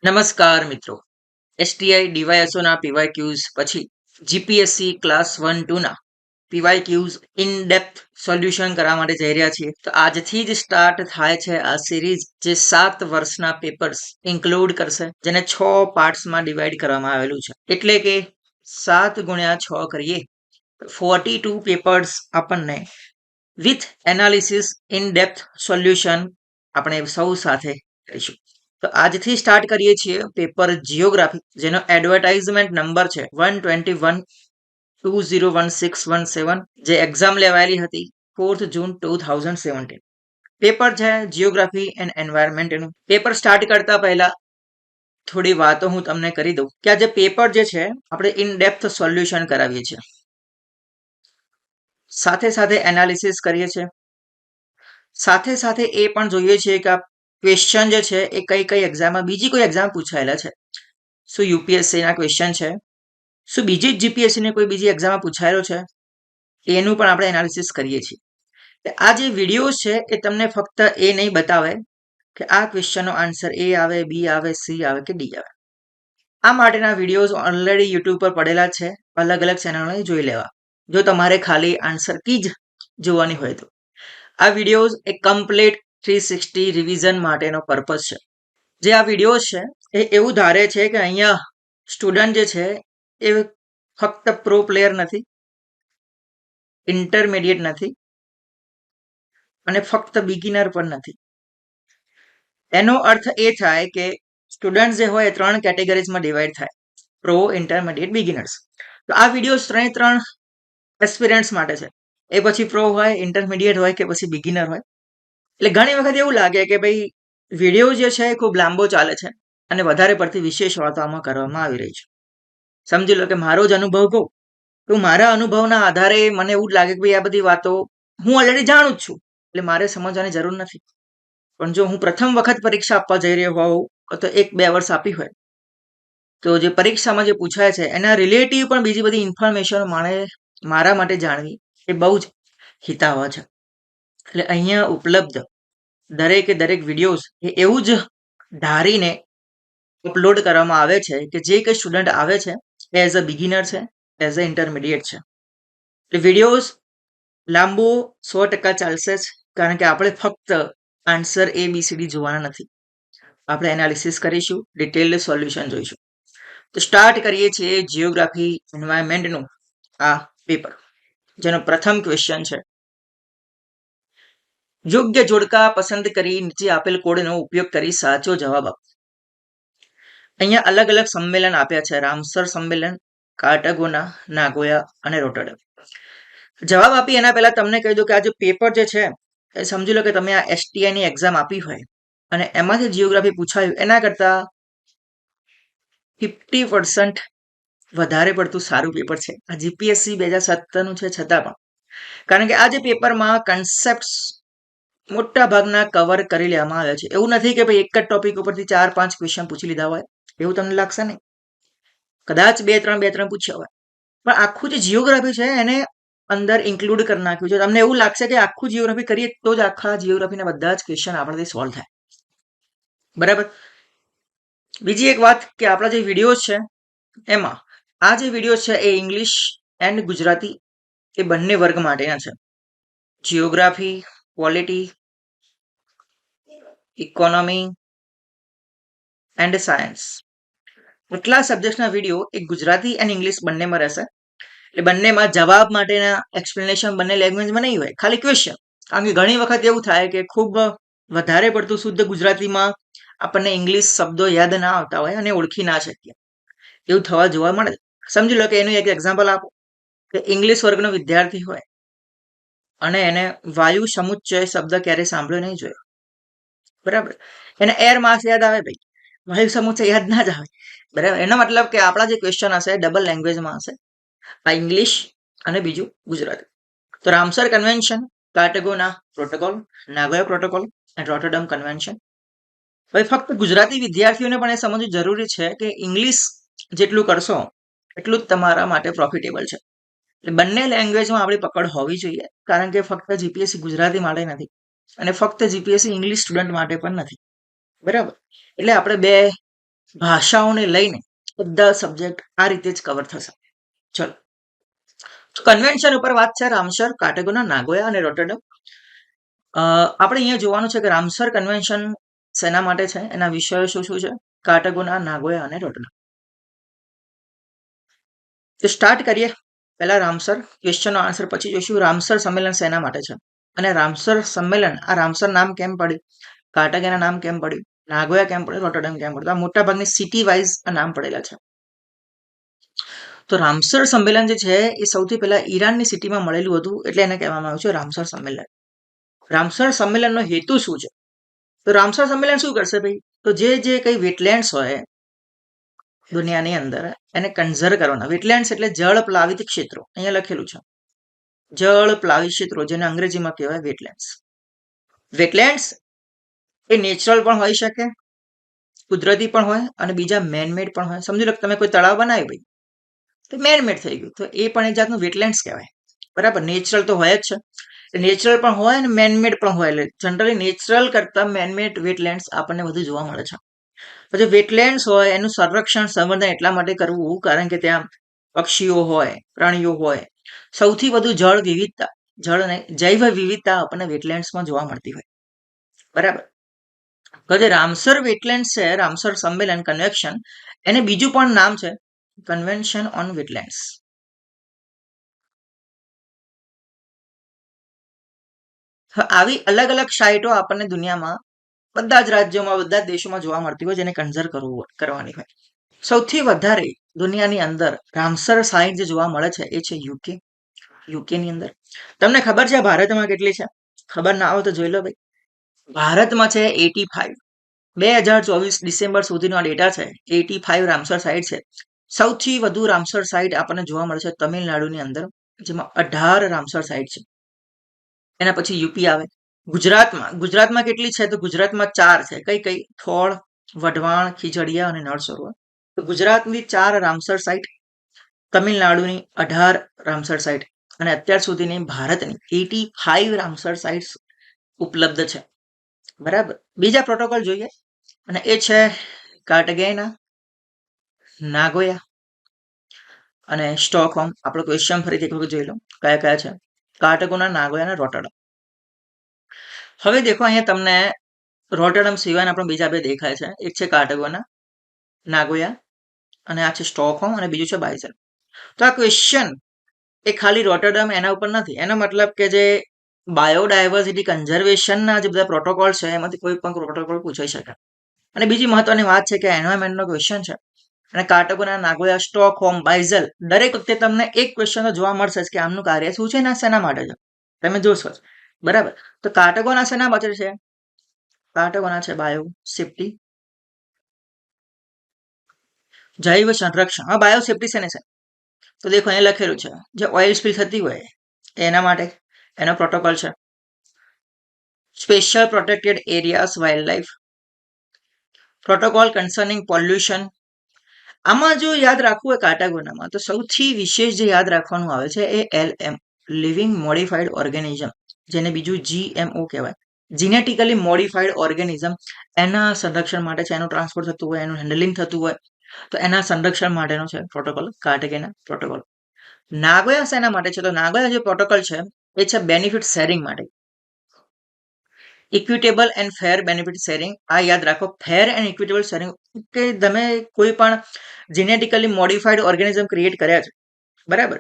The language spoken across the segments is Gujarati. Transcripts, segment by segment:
નમસ્કાર મિત્રો. એસટીઆઈ ડીવાયએસઓના પીવાયક્યુઝ પછી જીપીએસસી ક્લાસ 1-2 ના પીવાયક્યુઝ ઇન ડેપ્થ સોલ્યુશન કરવા માટે જઈ રહ્યા છીએ. તો આજથી જ સ્ટાર્ટ થાય છે આ સિરીઝ, જે 7 વર્ષના પેપર્સ ઇન્ક્લુડ કરશે, જેને 6 પાર્ટ્સમાં ડિવાઈડ કરવામાં આવેલું છે. એટલે કે 7 ગુણ્યા 6 કરીએ 42 પેપર્સ આપણને with analysis in depth solution આપણે સૌ સાથે કરીશું. તો આજથી સ્ટાર્ટ કરીએ છીએ પેપર જીઓગ્રાફી, જેનો એડવર્ટાઇઝમેન્ટ નંબર છે 121201617, જે એક્ઝામ લેવાયેલી હતી 4th જૂન 2017. પેપર છે જીઓગ્રાફી એન્ડ એન્વાયરમેન્ટનું. પેપર સ્ટાર્ટ કરતા પહેલા થોડી વાતો હું તમને કરી દઉં કે આ જે પેપર જે છે આપણે ઇન ડેપ્થ સોલ્યુશન કરાવીએ છીએ, સાથે સાથે એનાલિસિસ કરીએ છીએ, સાથે સાથે એ પણ જોઈએ છીએ કે આ ક્વેશ્ચન જે છે એ કઈ કઈ એક્ઝામમાં, બીજી કોઈ એક્ઝામ પૂછાયેલા છે, શું યુપીએસસી ના ક્વેશ્ચન છે, શું બીજી જીપીએસસી ને કોઈ બીજી એક્ઝામમાં પૂછાયેલો છે, એનું પણ આપણે એનાલિસિસ કરીએ છીએ. આ જે વિડીયો છે એ તમને ફક્ત એ નહીં બતાવે કે આ ક્વેશ્ચનનો આન્સર એ આવે, બી આવે, સી આવે કે ડી આવે. આ માટેના વિડીયોઝ ઓલરેડી યુટ્યુબ પર પડેલા છે, અલગ અલગ ચેનલો જોઈ લેવા, જો તમારે ખાલી આન્સર કી જ જોવાની હોય તો. આ વિડીયોઝ એક કમ્પ્લીટ 360 રિવિઝન માટેનો પર્પઝ છે. જે આ વિડીયોઝ છે એ એવું ધારે છે કે અહીંયા સ્ટુડન્ટ જે છે એ ફક્ત પ્રો પ્લેયર નથી, ઇન્ટરમીડિયેટ નથી અને ફક્ત બિગિનર પણ નથી. એનો અર્થ એ થાય કે સ્ટુડન્ટ જે હોય 3 કેટેગરીઝમાં ડિવાઈડ થાય: પ્રો, ઇન્ટરમીડિયેટ, બિગિનર્સ. તો આ વિડીયોઝ ત્રણ એસ્પિરન્ટ્સ માટે છે. એ પછી પ્રો હોય, ઇન્ટરમીડિયેટ હોય કે પછી બિગિનર હોય. એટલે ઘણી વખત એવું લાગે કે ભાઈ વિડીયો જે છે એ ખૂબ લાંબો ચાલે છે અને વધારે પડતી વિશેષ વાતો આમાં કરવામાં આવી રહી છે. સમજી લો કે મારો જ અનુભવ કહું તો મારા અનુભવના આધારે મને એવું જ લાગે કે ભાઈ આ બધી વાતો હું ઓલરેડી જાણું જ છું, એટલે મારે સમજવાની જરૂર નથી. પણ જો હું પ્રથમ વખત પરીક્ષા આપવા જઈ રહ્યો હોઉં તો 1-2 વર્ષ આપી હોય, તો જે પરીક્ષામાં જે પૂછાય છે એના રિલેટિવ પણ બીજી બધી ઇન્ફોર્મેશન મારા માટે જાણવી એ બહુ જ હિતાવહ છે. એટલે અહીંયા ઉપલબ્ધ દરેકે દરેક વિડીયોઝ એ એવું જ ધારીને અપલોડ કરવામાં આવે છે કે જે કંઈ સ્ટુડન્ટ આવે છે એઝ અ બિગિનર છે, એઝ અ ઇન્ટરમીડિયેટ છે. એટલે વિડીયોઝ લાંબુ 100% ચાલશે જ, કારણ કે આપણે ફક્ત આન્સર ABCD જોવાના નથી, આપણે એનાલિસિસ કરીશું, ડિટેલ્ડ સોલ્યુશન જોઈશું. તો સ્ટાર્ટ કરીએ છીએ જીઓગ્રાફી એન્વાયરમેન્ટનું આ પેપર, જેનો પ્રથમ ક્વેશ્ચન છે: યોગ્ય જોડકા પસંદ કરી નીચે આપેલ કોડનો ઉપયોગ કરી સાચો જવાબ આપો. અહીંયા અલગ અલગ સંમેલન આપ્યા છે: રામસર સંમેલન, કાર્ટાગોના, નાગોયા અને રોટરડમ. જવાબ આપી એના પહેલા તમને કહી દઉં કે આ જે પેપર જે છે એ સમજી લો કે તમે આ STI ની એક્ઝામ આપી હોય અને એમાંથી જીઓગ્રાફી પૂછાયું, એના કરતા 50% વધારે પડતું સારું પેપર છે. આ જીપીએસસી 2017 નું છે છતાં પણ, કારણ કે આ જે પેપરમાં કન્સેપ્ટ મોટા ભાગના કવર કરી લેવામાં આવ્યા છે. એવું નથી કે ભાઈ એક જ ટોપિક ઉપરથી 4-5 ક્વેશ્ચન પૂછી લીધા હોય, એવું તમને લાગશે નહીં. કદાચ 2-3 પૂછ્યા હોય, પણ આખું જે જીઓગ્રાફી છે એને અંદર ઇન્ક્લુડ કરી નાખ્યું છે. તમને એવું લાગશે કે આખું જીઓગ્રાફી કરીએ તો જ આખા જીઓગ્રાફીના બધા જ ક્વેશ્ચન આપણાથી સોલ્વ થાય. બરાબર. બીજી એક વાત કે આપણા જે વિડીયોઝ છે એમાં આ જે વિડીયો છે એ ઇંગ્લિશ એન્ડ ગુજરાતી એ બંને વર્ગ માટેના છે. Geography, polity, economy and science, એટલા સબ્જેક્ટના વિડીયો એ ગુજરાતી એન્ડ ઇંગ્લિશ બંનેમાં રહેશે. એટલે બંનેમાં જવાબ માટેના એક્સપ્લેનેશન બંને લેંગ્વેજમાં નહીં હોય, ખાલી ક્વેશ્ચન. કારણ કે ઘણી વખત એવું થાય કે ખૂબ વધારે પડતું શુદ્ધ ગુજરાતીમાં આપણને ઇંગ્લિશ શબ્દો યાદ ના આવતા હોય અને ઓળખી ના શકીએ, એવું થવા જોવા મળે. સમજી લો કે એનું એક એક્ઝામ્પલ આપો કે ઇંગ્લિશ વર્ગનો વિદ્યાર્થી હોય અને એને વાયુ સમુચ્ચય શબ્દ ક્યારે સાંભળ્યો નહીં જોયો, બરાબર, એને એર માસ યાદ આવે, ભાઈ વાયુ સમુચ્ચય યાદ ના જ આવે, બરાબર. એનો મતલબ કે આપણા જે ક્વેશ્ચન હશે ડબલ લેંગ્વેજમાં હશે, આ ઇંગ્લિશ અને બીજું ગુજરાતી. તો રામસર કન્વેન્શન, કાર્ટાગોના પ્રોટોકોલ, નાગોયા પ્રોટોકોલ અને રોટરડમ કન્વેન્શન. હવે ફક્ત ગુજરાતી વિદ્યાર્થીઓને પણ એ સમજવું જરૂરી છે કે ઇંગ્લિશ જેટલું કરશો એટલું જ તમારા માટે પ્રોફિટેબલ છે. એટલે બંને લેંગ્વેજમાં આપણી પકડ હોવી જોઈએ, કારણ કે ફક્ત જીપીએસસી ગુજરાતી માટે નથી અને ફક્ત જીપીએસસી ઇંગ્લિશ સ્ટુડન્ટ માટે પણ નથી, બરાબર. એટલે આપણે બે ભાષાઓને લઈને બધા સબ્જેક્ટ આ રીતે જ કવર થશે. ચલો, કન્વેન્શન ઉપર વાત છે રામસર, કાર્ટેગોના, નાગોયા અને રોટરડમ. આપણે અહીંયા જોવાનું છે કે રામસર કન્વેન્શન શેના માટે છે, એના વિષયો શું શું છે, કાર્ટેગોના, નાગોયા અને રોટરડમ. તો સ્ટાર્ટ કરીએ. પહેલા રામસર ક્વેશ્ચનનો આન્સર પછી જોઈશું રામસર સંમેલન શેના માટે છે અને રામસર સંમેલન, આ રામસર નામ કેમ પડ્યું, કાર્ટેગોના નામ કેમ પડ્યું, નાગોયા કેમ પડ્યું, રોટરડમ કેમ પડ્યું. આ મોટા ભાગની સિટી વાઇઝ આ નામ પડેલા છે. તો રામસર સંમેલન જે છે એ સૌથી પહેલા ઈરાનની સિટીમાં મળેલું હતું, એટલે એને કહેવામાં આવ્યું છે રામસર સંમેલન. રામસર સંમેલનનો હેતુ શું છે? તો રામસર સંમેલન શું કરશે ભાઈ? તો જે કઈ વેટલેન્ડ્સ હોય દુનિયાની અંદર એને કન્ઝર્વ કરવાના. વેટલેન્ડ્સ એટલે જળ પ્લાવિત ક્ષેત્રો, અહીંયા લખેલું છે જળ પ્લાવિત ક્ષેત્રો, જેને અંગ્રેજીમાં કહેવાય વેટલેન્ડ્સ. વેટલેન્ડ્સ એ નેચરલ પણ હોઈ શકે, કુદરતી પણ હોય અને બીજા મેનમેડ પણ હોય. સમજી લો તમે કોઈ તળાવ બનાવ્યું ભાઈ, તો મેનમેડ થઈ ગયું, તો એ પણ એક જાતનું વેટલેન્ડ્સ કહેવાય. બરાબર, નેચરલ તો હોય જ છે, નેચરલ પણ હોય અને મેનમેડ પણ હોય. એટલે જનરલી નેચરલ કરતા મેનમેડ વેટલેન્ડ્સ આપણને વધુ જોવા મળે છે. પછી વેટલેન્ડ્સ હોય એનું સંરક્ષણ સંવર્ધન એટલા માટે કરવું કારણ કે ત્યાં પક્ષીઓ હોય, પ્રાણીઓ હોય, સૌથી વધુ જળ વિવિધતા, જળ અને જૈવ વિવિધતા આપણને વેટલેન્ડ્સમાં જોવા મળતી હોય. બરાબર, તો જે રામસર વેટલેન્ડ છે, રામસર સંમેલન કન્વેન્શન, એને બીજું પણ નામ છે કન્વેન્શન ઓન વેટલેન્ડ્સ. આવી અલગ અલગ સાઇટો આપણને દુનિયામાં બધા જ રાજ્યોમાં, બધા જ દેશોમાં જોવા મળતી હોય, જેને કન્ઝર્વ કરવાની હોય. સૌથી વધારે દુનિયાની અંદર રામસર સાઇટ જે જોવા મળે છે એ છે યુકેની અંદર. તમને ખબર છે ભારતમાં કેટલી છે? ખબર ના આવે તો જોઈ લો ભાઈ. ભારતમાં છે 85. 2024 ડિસેમ્બર સુધીનો આ ડેટા છે. 85 રામસર સાઇટ છે. સૌથી વધુ રામસર સાઇટ આપણને જોવા મળે છે તમિલનાડુની અંદર, જેમાં 18 રામસર સાઇટ છે. એના પછી યુપી આવે. ગુજરાતમાં કેટલી છે? તો ગુજરાતમાં 4 છે. કઈ કઈ? થોળ, વઢવાણ, ખીજડીયા અને નળ સરોવર. તો ગુજરાતની 4 રામસર સાઇટ, તમિલનાડુની 18 રામસર સાઇટ અને અત્યાર સુધીની ભારતની 85 રામસર સાઇટ્સ ઉપલબ્ધ છે. બરાબર, બીજા પ્રોટોકોલ જોઈએ અને એ છે કાર્ટેગેના, નાગોયા અને સ્ટોકહોમ. આપણો ક્વેશ્ચન ફરીથી એક વખત જોઈ લો, કયા કયા છે? કાર્ટેગોના, નાગોયા અને રોટરડમ. હવે દેખો અહીંયા તમને રોટરડમ સિવાયના પણ બીજા બે દેખાય છે. એક છે કાર્ટેગોના, નાગોયા અને આ છે સ્ટોકહોમ અને બીજું છે બાઇઝેલ. તો આ ક્વેશ્ચન એ ખાલી રોટરડમ એના ઉપર નથી. એનો મતલબ કે જે બાયોડાયવર્સિટી કન્ઝર્વેશનના જે બધા પ્રોટોકોલ છે એમાંથી કોઈ પણ પ્રોટોકોલ પૂછાઈ શકે. અને બીજી મહત્વની વાત છે કે એન્વાયરમેન્ટનો ક્વેશ્ચન છે અને કાર્ટેગોના, નાગોયા, સ્ટોકહોમ, બાઇઝેલ, દરેક વખતે તમને એક ક્વેશ્ચન તો જોવા મળશે કે આમનું કાર્ય શું છે ને શેના માટે છે, તમે જોશો. બરાબર, તો કાર્ટેગોના શેના માટે છે? કાર્ટેગોના છે બાયો સેફ્ટી, જૈવ સંરક્ષણ. હા, બાયો સેફ્ટી શેને છે? તો દેખો અહીં લખેલું છે જે ઓઇલ સ્પિલ થતી હોય એના માટે એનો પ્રોટોકોલ છે. Special protected areas wild life protocol concerning pollution. આમાં જો યાદ રાખવું હોય કાર્ટેગોનામાં, તો સૌથી વિશેષ જે યાદ રાખવાનું આવે છે એ LM, લિવિંગ મોડિફાઈડ ઓર્ગેનિઝમ, જેને બીજું GMO કહેવાય, જીનેટિકલી મોડિફાઈડ ઓર્ગેનિઝમ. એના સંરક્ષણ માટે છે, એનું ટ્રાન્સપોર્ટ થતું હોય, એનું હેન્ડલિંગ થતું હોય, તો એના સંરક્ષણ માટેનો છે પ્રોટોકોલ, કાર્ટેગેના પ્રોટોકોલ. નાગોયા શેના માટે છે? તો નાગોયા જે પ્રોટોકોલ છે એ છે બેનિફિટ શેરિંગ માટે. Equitable and fair benefit sharing. આ યાદ રાખો, ફેર એન્ડ ઇક્વિટેબલ શેરિંગ. કે તમે કોઈ પણ જીનેટિકલી મોડિફાઈડ ઓર્ગેનિઝમ ક્રિએટ કર્યા છે, બરાબર,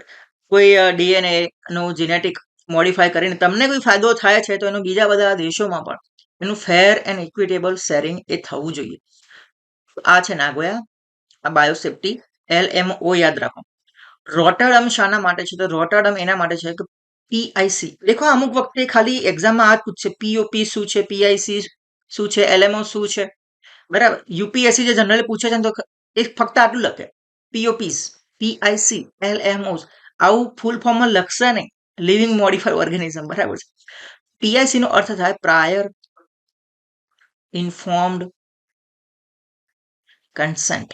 કોઈ DNA નું જીનેટિક મોડિફાય કરીને તમને કોઈ ફાયદો થાય છે, તો એનું બીજા બધા દેશોમાં પણ એનું ફેર એન્ડ ઇક્વિટેબલ શેરિંગ એ થવું જોઈએ. આ છે નાગોયા, આ બાયોસેફ્ટી, LMO યાદ રાખો. રોટરડમ શાના માટે છે? તો રોટરડમ એના માટે છે કે PIC. દેખો અમુક વખતે ખાલી એક્ઝામમાં આ જ પૂછશે, POP શું છે, PIC શું છે, LMO શું છે. બરાબર, UPSC જે જનરલી પૂછે છે ને, તો એ ફક્ત આટલું લખે, POPs, PIC, LMOs. આવું ફૂલ ફોર્મમાં લખશે નહીં, લિવિંગ મોડિફાઈડ ઓર્ગેનિઝમ. બરાબર છે. PIC નો અર્થ થાય પ્રાયર ઇન્ફોર્મ્ડ કન્સેન્ટ.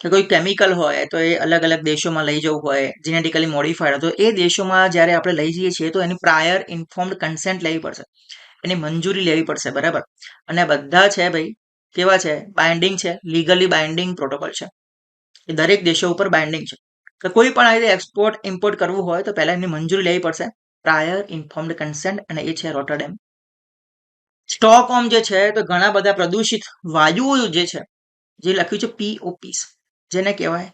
કે કોઈ કેમિકલ હોય તો એ અલગ અલગ દેશોમાં લઈ જવું હોય, જીનેટિકલી મોડિફાઈડ, તો એ દેશોમાં જ્યારે આપણે લઈ જઈએ છીએ તો એની પ્રાયર ઇન્ફોર્મ્ડ કન્સેન્ટ લેવી પડશે, એની મંજૂરી લેવી પડશે. બરાબર, અને બધા છે ભાઈ કેવા છે? બાઇન્ડિંગ છે, લીગલી બાઇન્ડિંગ પ્રોટોકોલ છે. એ દરેક દેશો ઉપર બાઇન્ડિંગ છે કે કોઈ પણ આ રીતે એક્સપોર્ટ ઇમ્પોર્ટ કરવું હોય તો પહેલા એની મંજૂરી લેવી પડશે, પ્રાયર ઇન્ફોર્મ્ડ કન્સેન્ટ, અને એ છે રોટરડેમ. સ્ટોકહોમ જે છે તો ઘણા બધા પ્રદૂષિત વાયુઓ જે છે, જે લખ્યું છે POPs, જેને કહેવાય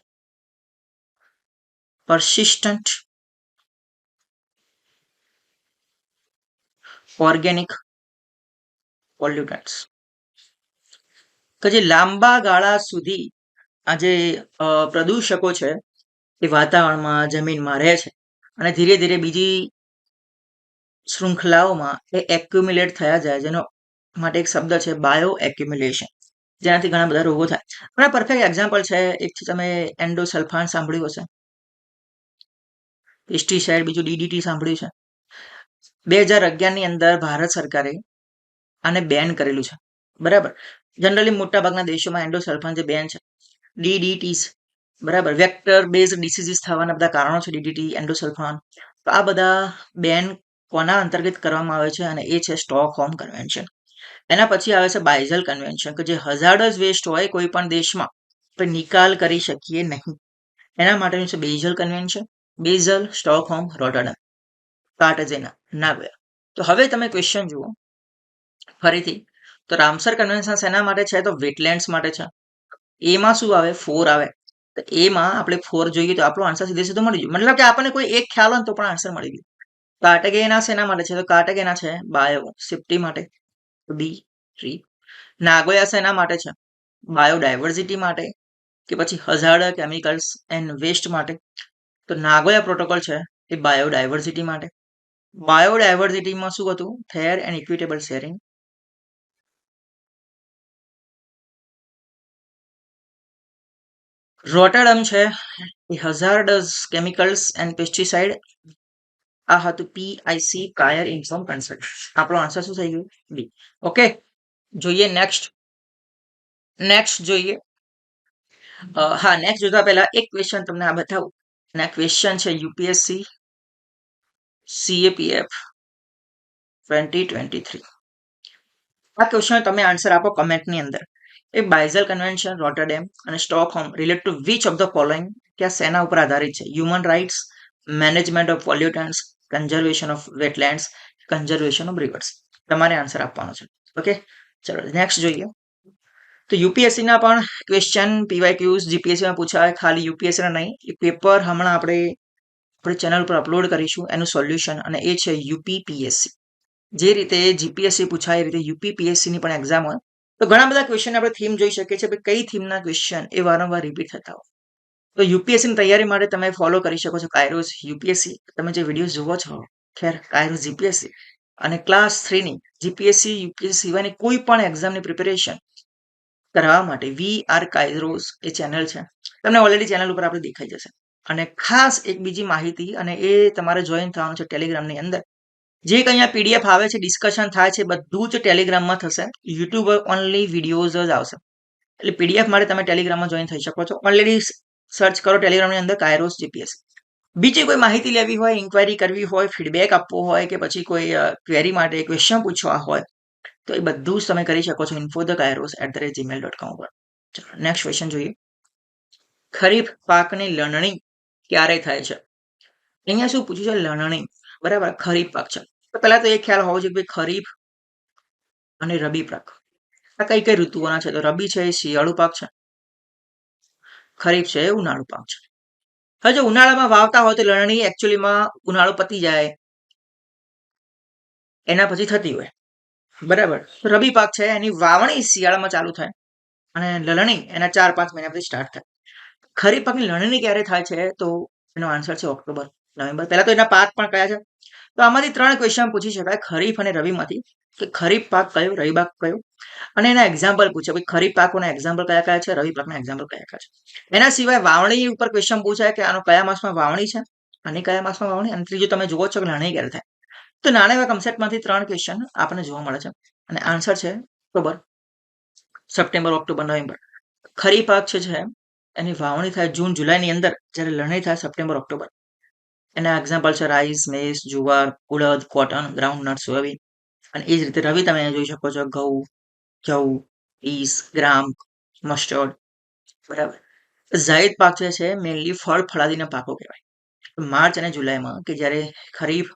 persistent organic pollutants, કે જે લાંબા ગાળા સુધી આ જે પ્રદૂષકો છે એ વાતાવરણમાં, જમીનમાં રહે છે અને ધીરે ધીરે બીજી શૃંખલાઓમાં એ એક્યુમ્યુલેટ થયા જાય, જેનો માટે એક શબ્દ છે બાયો એક્યુમ્યુલેશન, જેનાથી ઘણા બધા રોગો થાય. પણ પરફેક્ટ એક્ઝામ્પલ છે એક છે, તમે એન્ડોસલ્ફાન સાંભળ્યું હશે, પેસ્ટિસાઇડ, બીજું DDT સાંભળ્યું છે. 2011 ની અંદર ભારત સરકારે આને બેન કરેલું છે, બરાબર. જનરલી મોટા ભાગના દેશોમાં એન્ડોસલ્ફાન જે બેન છે, DDTs, બરાબર, વેક્ટર બેઝ ડિસીઝીસ થવાના બધા કારણો છે DDT, એન્ડોસલ્ફાન. તો આ બધા બેન કોના અંતર્ગત કરવામાં આવે છે? અને એ છે સ્ટોકહોમ કન્વેન્શન. એના પછી આવે છે બાઇઝલ કન્વેન્શન, કે જે હઝાર્ડસ વેસ્ટ હોય કોઈ પણ દેશમાં તો નિકાલ કરી શકીએ નહીં, એના માટેનું છે Basel convention. Basel, Stockholm, Rotterdam, Cartagena, Nagoya. તો હવે તમે ક્વેશ્ચન જુઓ ફરીથી. તો રામસર કન્વેન્શન શેના માટે છે? તો વેટલેન્ડ્સ માટે છે. એમાં શું આવે? 4 આવે. તો એમાં આપણે 4 જોઈએ તો આપણો આન્સર સીધે સીધો મળી ગયો, મતલબ કે આપણને કોઈ એક ખ્યાલ હોય તો પણ આન્સર મળી ગયો. કાર્ટેગેના શેના માટે છે? તો કાર્ટેગેના છે બાયો સેફ્ટી માટે, B3. નાગોયા શેના માટે છે? બાયોડાયવર્સિટી માટે, કે પછી હઝાર્ડ કેમિકલ્સ એન્ડ વેસ્ટ માટે? તો નાગોયા પ્રોટોકોલ છે એ બાયોડાયવર્સિટી માટે. બાયોડાયવર્સિટીમાં શું હતું? ફેર એન્ડ ઇક્વિટેબલ શેરિંગ. રોટરડમ છે એ હઝાર્ડસ કેમિકલ્સ એન્ડ પેસ્ટિસાઇડ. આ હતું PIC, પ્રાયર ઇન્ફોર્મ કન્સન્ટ. આપણો આન્સર શું થઈ ગયું? બી. ઓકે, જોઈએ નેક્સ્ટ જોઈએ. હા, નેક્સ્ટ જોતા પહેલા એક ક્વેશ્ચન તમને આ બતાવું. અને આ ક્વેશ્ચન છે UPSC CAPF 2023. આ ક્વેશ્ચન તમે આન્સર આપો કમેન્ટની અંદર. એ બાઇઝલ કન્વેન્શન, રોટરડેમ અને Stockholm relate to which of the following, કે આ શેના ઉપર આધારિત છે? Human rights, management of pollutants, conservation of wetlands, conservation of rivers. તમારે આન્સર આપવાનો છે. ઓકે, ચલો નેક્સ્ટ જોઈએ. તો યુપીએસસી ના પણ ક્વેશ્ચન PYQs GPSC માં પૂછાય, ખાલી યુપીએસસી ના નહીં. એ પેપર હમણાં આપણે ચેનલ પર અપલોડ કરીશું એનું સોલ્યુશન, અને એ છે UPPSC. જે રીતે GPSC પૂછાય એ રીતે UPPSC ની પણ એક્ઝામ હોય. તો ઘણા બધા ક્વેશ્ચન આપણે થીમ જોઈ શકીએ છીએ, કઈ થીમના ક્વેશ્ચન એ વારંવાર રિપીટ થતા હોય. તો UPSC ની તૈયારી માટે તમે ફોલો કરી શકો છો કાયરોસ UPSC. તમે જે વિડીયો જુઓ છો, ખેર કાયરોસ GPSC, અને ક્લાસ 3 ની GPSC UPSC સિવાયની કોઈ પણ એક્ઝામની પ્રિપેરેશન કરાવવા માટે VR કાયરોસ એ ચેનલ છે. તમને ઓલરેડી ચેનલ ઉપર આપણે દેખાઈ જશે. અને ખાસ એક બીજી માહિતી, અને એ તમારે જોઈન થવાનું છે ટેલિગ્રામની અંદર. જે કંઈ અહીંયા PDF આવે છે, ડિસ્કશન થાય છે, બધું જ ટેલિગ્રામમાં થશે. યુટ્યુબ ઓનલી વિડીયોઝ જ આવશે. એટલે PDF માટે તમે ટેલિગ્રામમાં જોઈન થઈ શકો છો. ઓલરેડી સર્ચ કરો ટેલિગ્રામની અંદર કાયરોસ GPSC. બીજી કોઈ માહિતી લેવી હોય, ઇન્ક્વાયરી કરવી હોય, ફીડબેક આપવો હોય, કે પછી કોઈ ક્વેરી માટે ક્વેશ્ચન પૂછવા હોય, તો એ બધું જ તમે કરી શકો છો info.kairos@gmail.com પર. ચલો નેક્સ્ટ ક્વેશ્ચન જોઈએ. ખરીફ પાકની લણણી ક્યારે થાય છે? અહીંયા શું પૂછ્યું છે? લણણી, બરાબર, ખરીફ પાક છે. તો પહેલા તો એ ખ્યાલ હોવો જોઈએ કે ખરીફ અને રબી પાક આ કઈ કઈ ઋતુઓના છે? તો રબી છે એ શિયાળુ પાક છે, ખરીફ છે એ ઉનાળુ પાક છે. હવે જો ઉનાળામાં વાવતા હોય તો લણણી એકચ્યુઅલીમાં ઉનાળો પતી જાય એના પછી થતી હોય, બરાબર. રબી પાક છે એની વાવણી શિયાળામાં ચાલુ થાય અને લણણી એના 4-5 મહિના પછી સ્ટાર્ટ થાય. ખરીફ પાકની લણણી ક્યારે થાય છે? તો એનો આન્સર છે ઓક્ટોબર, નવેમ્બર. પહેલા તો એના પાક પણ કયા છે? તો આમાંથી 3 ક્વેશ્ચન પૂછી શકાય ખરીફ અને રબીમાંથી, કે ખરીફ પાક કયો, રબી પાક કયો, અને એના એક્ઝામ્પલ પૂછે. ભાઈ ખરીફ પાકોના એક્ઝામ્પલ કયા કયા છે, રબી પાકના એક્ઝામ્પલ કયા કયા છે. એના સિવાય વાવણી ઉપર ક્વેશ્ચન પૂછાય કે આનો કયા માસમાં વાવણી છે, અને કયા માસમાં વાવણી, અને ત્રીજું તમે જુઓ છો કે લણણી ક્યારે થાય. તો નાના એવા કન્સેપ્ટમાંથી 3 ક્વેશ્ચન આપણને જોવા મળે છે, અને આન્સર છે ઓક્ટોબર, સપ્ટેમ્બર, ઓક્ટોબર, નવેમ્બર. ખરીફ પાક છે એની વાવણી થાય જૂન જુલાઈની અંદર, જ્યારે લણણી થાય સપ્ટેમ્બર ઓક્ટોબર. એના એક્ઝામ્પલ છે રાઈસ, મેઝ, જુવાર, ઉડદ, કોટન, ગ્રાઉન્ડનટ, સોયાબીન. અને એ જ રીતે રવિ તમે જોઈ શકો છો ઘઉં, જવ, પીસ, ગ્રામ, મસ્ટર્ડ, બરાબર. જાયદ પાક જે છે મેનલી ફળાદીના પાકો કહેવાય. માર્ચ અને જુલાઈમાં કે જ્યારે ખરીફ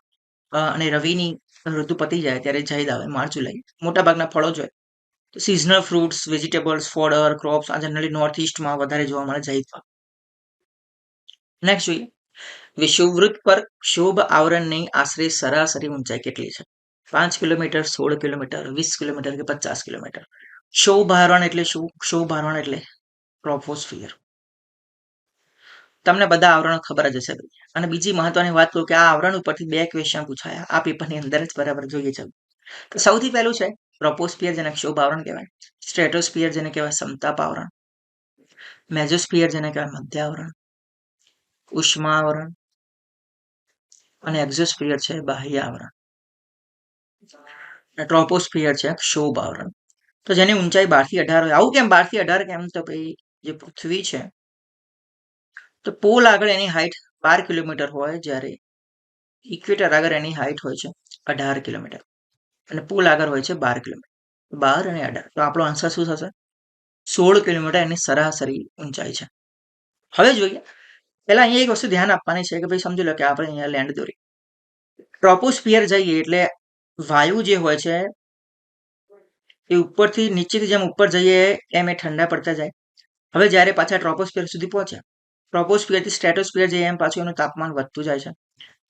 અને રવિની ઋતુ પતી જાય ત્યારે જાયદ આવે માર્ચ જુલાઈ. મોટા ભાગના ફળો જ હોય. તો seasonal fruits, vegetables, fodder, crops આ જનરલી નોર્થ ઇસ્ટમાં વધારે જોવા મળે જાયદ પાક. નેક્સ્ટ જોઈએ, વિષુવવૃત્ત પર ક્ષોભ આવરણની આશરે સરાસરી ઊંચાઈ કેટલી છે? 5 કિલોમીટર, 16 કિલોમીટર, 20 કિલોમીટર કે 50 કિલોમીટર? ક્ષોભ આવરણ એટલે શું? ક્ષોભ આવરણ એટલે ટ્રોપોસ્ફિયર. તમને બધા આવરણો ખબર જ હશે. અને બીજી મહત્વની વાત કહું કે આ આવરણ ઉપરથી 2 ક્વેશ્ચન પૂછાયા આ પેપરની અંદર જ, બરાબર. જોઈએ છે. તો સૌથી પહેલું છે ટ્રોપોસ્ફિયર, જેને ક્ષોભ આવરણ કહેવાય. સ્ટ્રેટોસ્ફિયર, જેને કહેવાય સમતાપ આવરણ. મેજોસ્ફિયર, જેને કહેવાય મધ્ય આવરણ. ઉષ્મા આવરણ. અને એક્ઝોસ્ફિયર છે બાહ્ય આવરણ. ટ્રોપોસ્ફિયર છે ક્ષોભ આવરણ. તો જેની ઊંચાઈ 12 થી 18 હોય. આવું કેમ 12 થી 18? કેમ તો ભાઈ જે પૃથ્વી છે તો પોલ આગળ એની હાઈટ 12 કિલોમીટર હોય, જ્યારે ઇક્વેટર આગળ એની હાઈટ હોય છે 18 કિલોમીટર અને પોલ આગળ હોય છે 12 કિલોમીટર. 12 અને 18, તો આપણો આન્સર શું થશે? 16 કિલોમીટર એની સરાસરી ઊંચાઈ છે. હવે જોઈએ, પહેલા અહીંયા એક વસ્તુ ધ્યાન આપવાની છે કે ભાઈ સમજી લો કે આપણે અહીંયા લેન્ડ દોરી, ટ્રોપોસ્ફિયર જઈએ એટલે વાયુ જે હોય છે એ ઉપરથી નીચેથી જેમ ઉપર જઈએ એમ એ ઠંડા પડતા જાય. હવે જ્યારે પાછા ટ્રોપોસ્ફિયર સુધી પહોંચ્યા, ટ્રોપોસ્ફિયરથી સ્ટ્રેટોસ્ફિયર જઈએ એમ પાછું એનું તાપમાન વધતું જાય છે.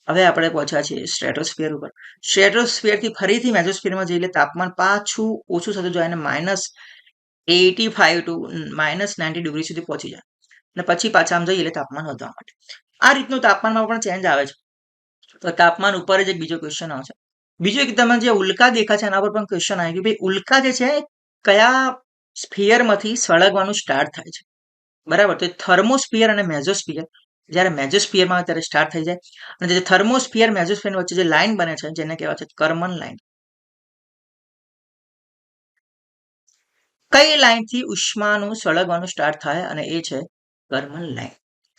હવે આપણે પહોંચ્યા છીએ સ્ટ્રેટોસ્ફિયર ઉપર. સ્ટ્રેટોસ્ફિયરથી ફરીથી મેજોસ્ફિયરમાં જઈએ એટલે તાપમાન પાછું ઓછું થતું જાય અને -85 ટુ -90 ડિગ્રી સુધી પહોંચી જાય. અને પછી પાછા આમ જઈએ એટલે તાપમાન વધવા માટે. આ રીતનું તાપમાનમાં પણ ચેન્જ આવે છે. તો તાપમાન ઉપર જ એક બીજો ક્વેશ્ચન આવશે. બીજું એક તમે જે ઉલ્કા દેખા છે એના પર પણ ક્વેશ્ચન આવે કે ભાઈ ઉલ્કા જે છે કયા સ્ફિયરમાંથી સળગવાનું સ્ટાર્ટ થાય છે, બરાબર. તો થર્મોસ્ફિયર અને મેઝોસ્ફિયર. જ્યારે મેઝોસ્ફિયરમાં ત્યારે સ્ટાર્ટ થઈ જાય અને જે થર્મોસ્ફિયર મેઝોસ્ફિયર વચ્ચે જે લાઈન બને છે જેને કહેવાય છે કર્મન લાઈન. કઈ લાઈનથી ઉષ્માનું સળગવાનું સ્ટાર્ટ થાય અને એ છે કર્મન લાઈન,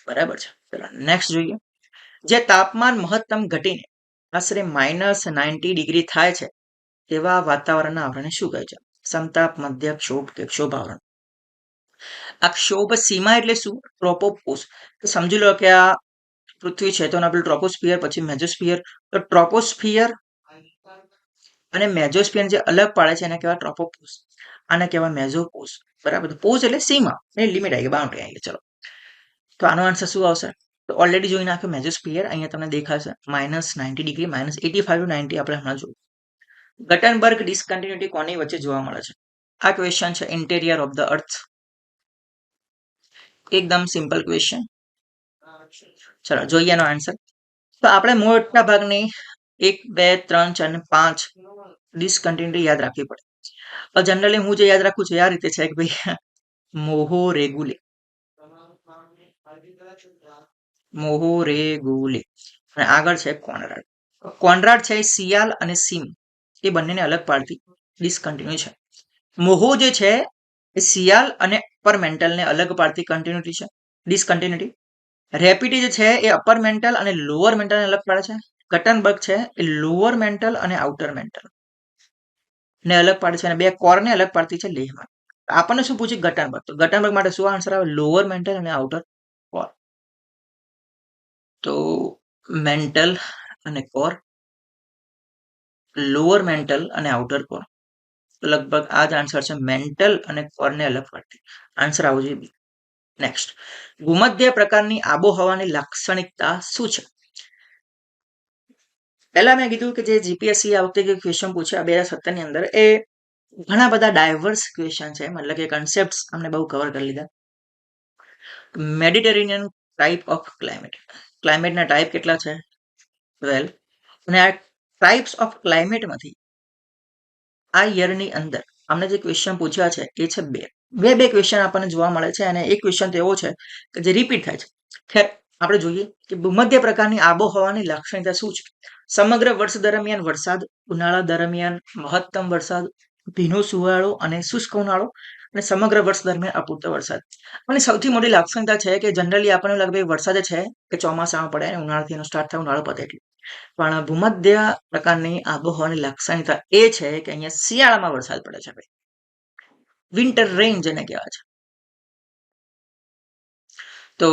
બરાબર છે. ચલો નેક્સ્ટ જોઈએ, જે તાપમાન મહત્તમ ઘટીને આશરે -90 ડિગ્રી થાય છે તેવા વાતાવરણના આવરણને શું કહે છે? સમતાપ, મધ્ય, ક્ષોભ કે ક્ષોભ આવરણ? આ ક્ષોભ સીમા એટલે શું? ટ્રોપોપોઝ. તો સમજી લો કે આ પૃથ્વી છે તો આપણે ટ્રોપોસ્ફિયર, પછી મેજોસ્ફિયર. તો ટ્રોપોસ્ફિયર અને મેજોસ્ફિયર જે અલગ પાડે છે એને કહેવાય ટ્રોપોપોઝ, આને કહેવાય મેઝોપોઝ, બરાબર. પોઝ એટલે સીમા, એની લિમિટ આવી ગઈ, બાઉન્ડ્રી આવી ગઈ. ચલો, તો આનો આન્સર શું આવશે? તો ઓલરેડી જોઈ નાખ્યો મેજોસ્ફિયર, અહીંયા તમને દેખાશે -90 ડિગ્રી, -85 ટુ 90 આપણે હમણાં જોયું. ગટનબર્ગ ડિસકન્ટિન્યુટી કોની વચ્ચે જોવા મળે છે? આ ક્વેશ્ચન છે ઇન્ટેરિયર ઓફ ધ અર્થ. એકદમ સિમ્પલ ક્વેશ્ચન. ચલો જોઈએ એનો આન્સર. તો આપણે મોટા ભાગની 1, 2, 3, 4 અને 5 ડિસકન્ટિન્યુટી યાદ રાખવી પડે. જનરલી હું જે યાદ રાખું છું આ રીતે છે કે ભાઈ મોહો રેગુલે, મોહો રેગુલે, અને આગળ છે કોનરાડ. કોનરાડ છે સિયાલ અને સીમ એ બંનેને અલગ પાડતી ડિસકન્ટિન્યુ છે. મોહો જે છે એ સિયાલ અને અપર મેન્ટલને અલગ પાડતી કન્ટિન્યુટી છે, ડિસકન્ટિન્યુટી. રેપિટી જે છે એ અપર મેન્ટલ અને લોઅર મેન્ટલને અલગ પાડે છે. ગટનબર્ગ છે એ લોઅર મેન્ટલ અને આઉટર મેન્ટલ ને અલગ પાડે છે અને બે કોરને અલગ પાડતી છે લેહમાં. આપણને શું પૂછ્યું? ગટનબર્ગ. તો ગટનબર્ગ માટે શું આન્સર આવે? લોઅર મેન્ટલ અને આઉટર કોર. તો મેન્ટલ અને કોર, લોઅર મેન્ટલ અને આઉટર કોર. લગભગ આ જ આન્સર છે, મેન્ટલ અને કોરને અલગ પાડતી. આન્સર આવો જોઈએ. નેક્સ્ટ, ભૂમધ્ય પ્રકારની આબોહવાની લાક્ષણિકતા શું છે? પહેલા મેં કીધું કે જે જીપીએસસી આ વખતે જે ક્વેશ્ચન પૂછ્યા 2017 ની અંદર એ ઘણા બધા ડાયવર્સ ક્વેશ્ચન છે, મતલબ કે કન્સેપ્ટ અમને બહુ કવર કરી લીધા. મેડિટેરેનિયન ટાઈપ ઓફ ક્લાઇમેટ. ક્લાઇમેટના ટાઈપ કેટલા છે? 12. અને આ ટાઈપ્સ ઓફ ક્લાઇમેટમાંથી આ યરની અંદર અમને જે ક્વેશ્ચન પૂછ્યા છે એ છે બે ક્વેશ્ચન આપણને જોવા મળે છે અને એક ક્વેશ્ચન તો એવો છે કે જે રિપીટ થાય છે. ખેર, આપણે જોઈએ કે ભૂમધ્ય પ્રકારની આબોહવાની લાક્ષણિકતા શું છે? સમગ્ર વર્ષ દરમિયાન વરસાદ, ઉનાળા દરમિયાન મહત્તમ વરસાદ, ભીનો સુવાળો અને શુષ્ક ઉનાળો, અને સમગ્ર વર્ષ દરમિયાન અપૂરતો વરસાદ. અને સૌથી મોટી લાક્ષણિકતા છે કે જનરલી આપણને લાગે વરસાદ છે કે ચોમાસામાં પડે અને ઉનાળાથી એનો સ્ટાર્ટ થાય, ઉનાળો પતે એટલે. પણ ભૂમધ્ય પ્રકારની આબોહવાની લાક્ષણિકતા એ છે કે અહીંયા શિયાળામાં વરસાદ પડે છે ભાઈ. વિન્ટર રેન્જ એને કહેવાય છે. તો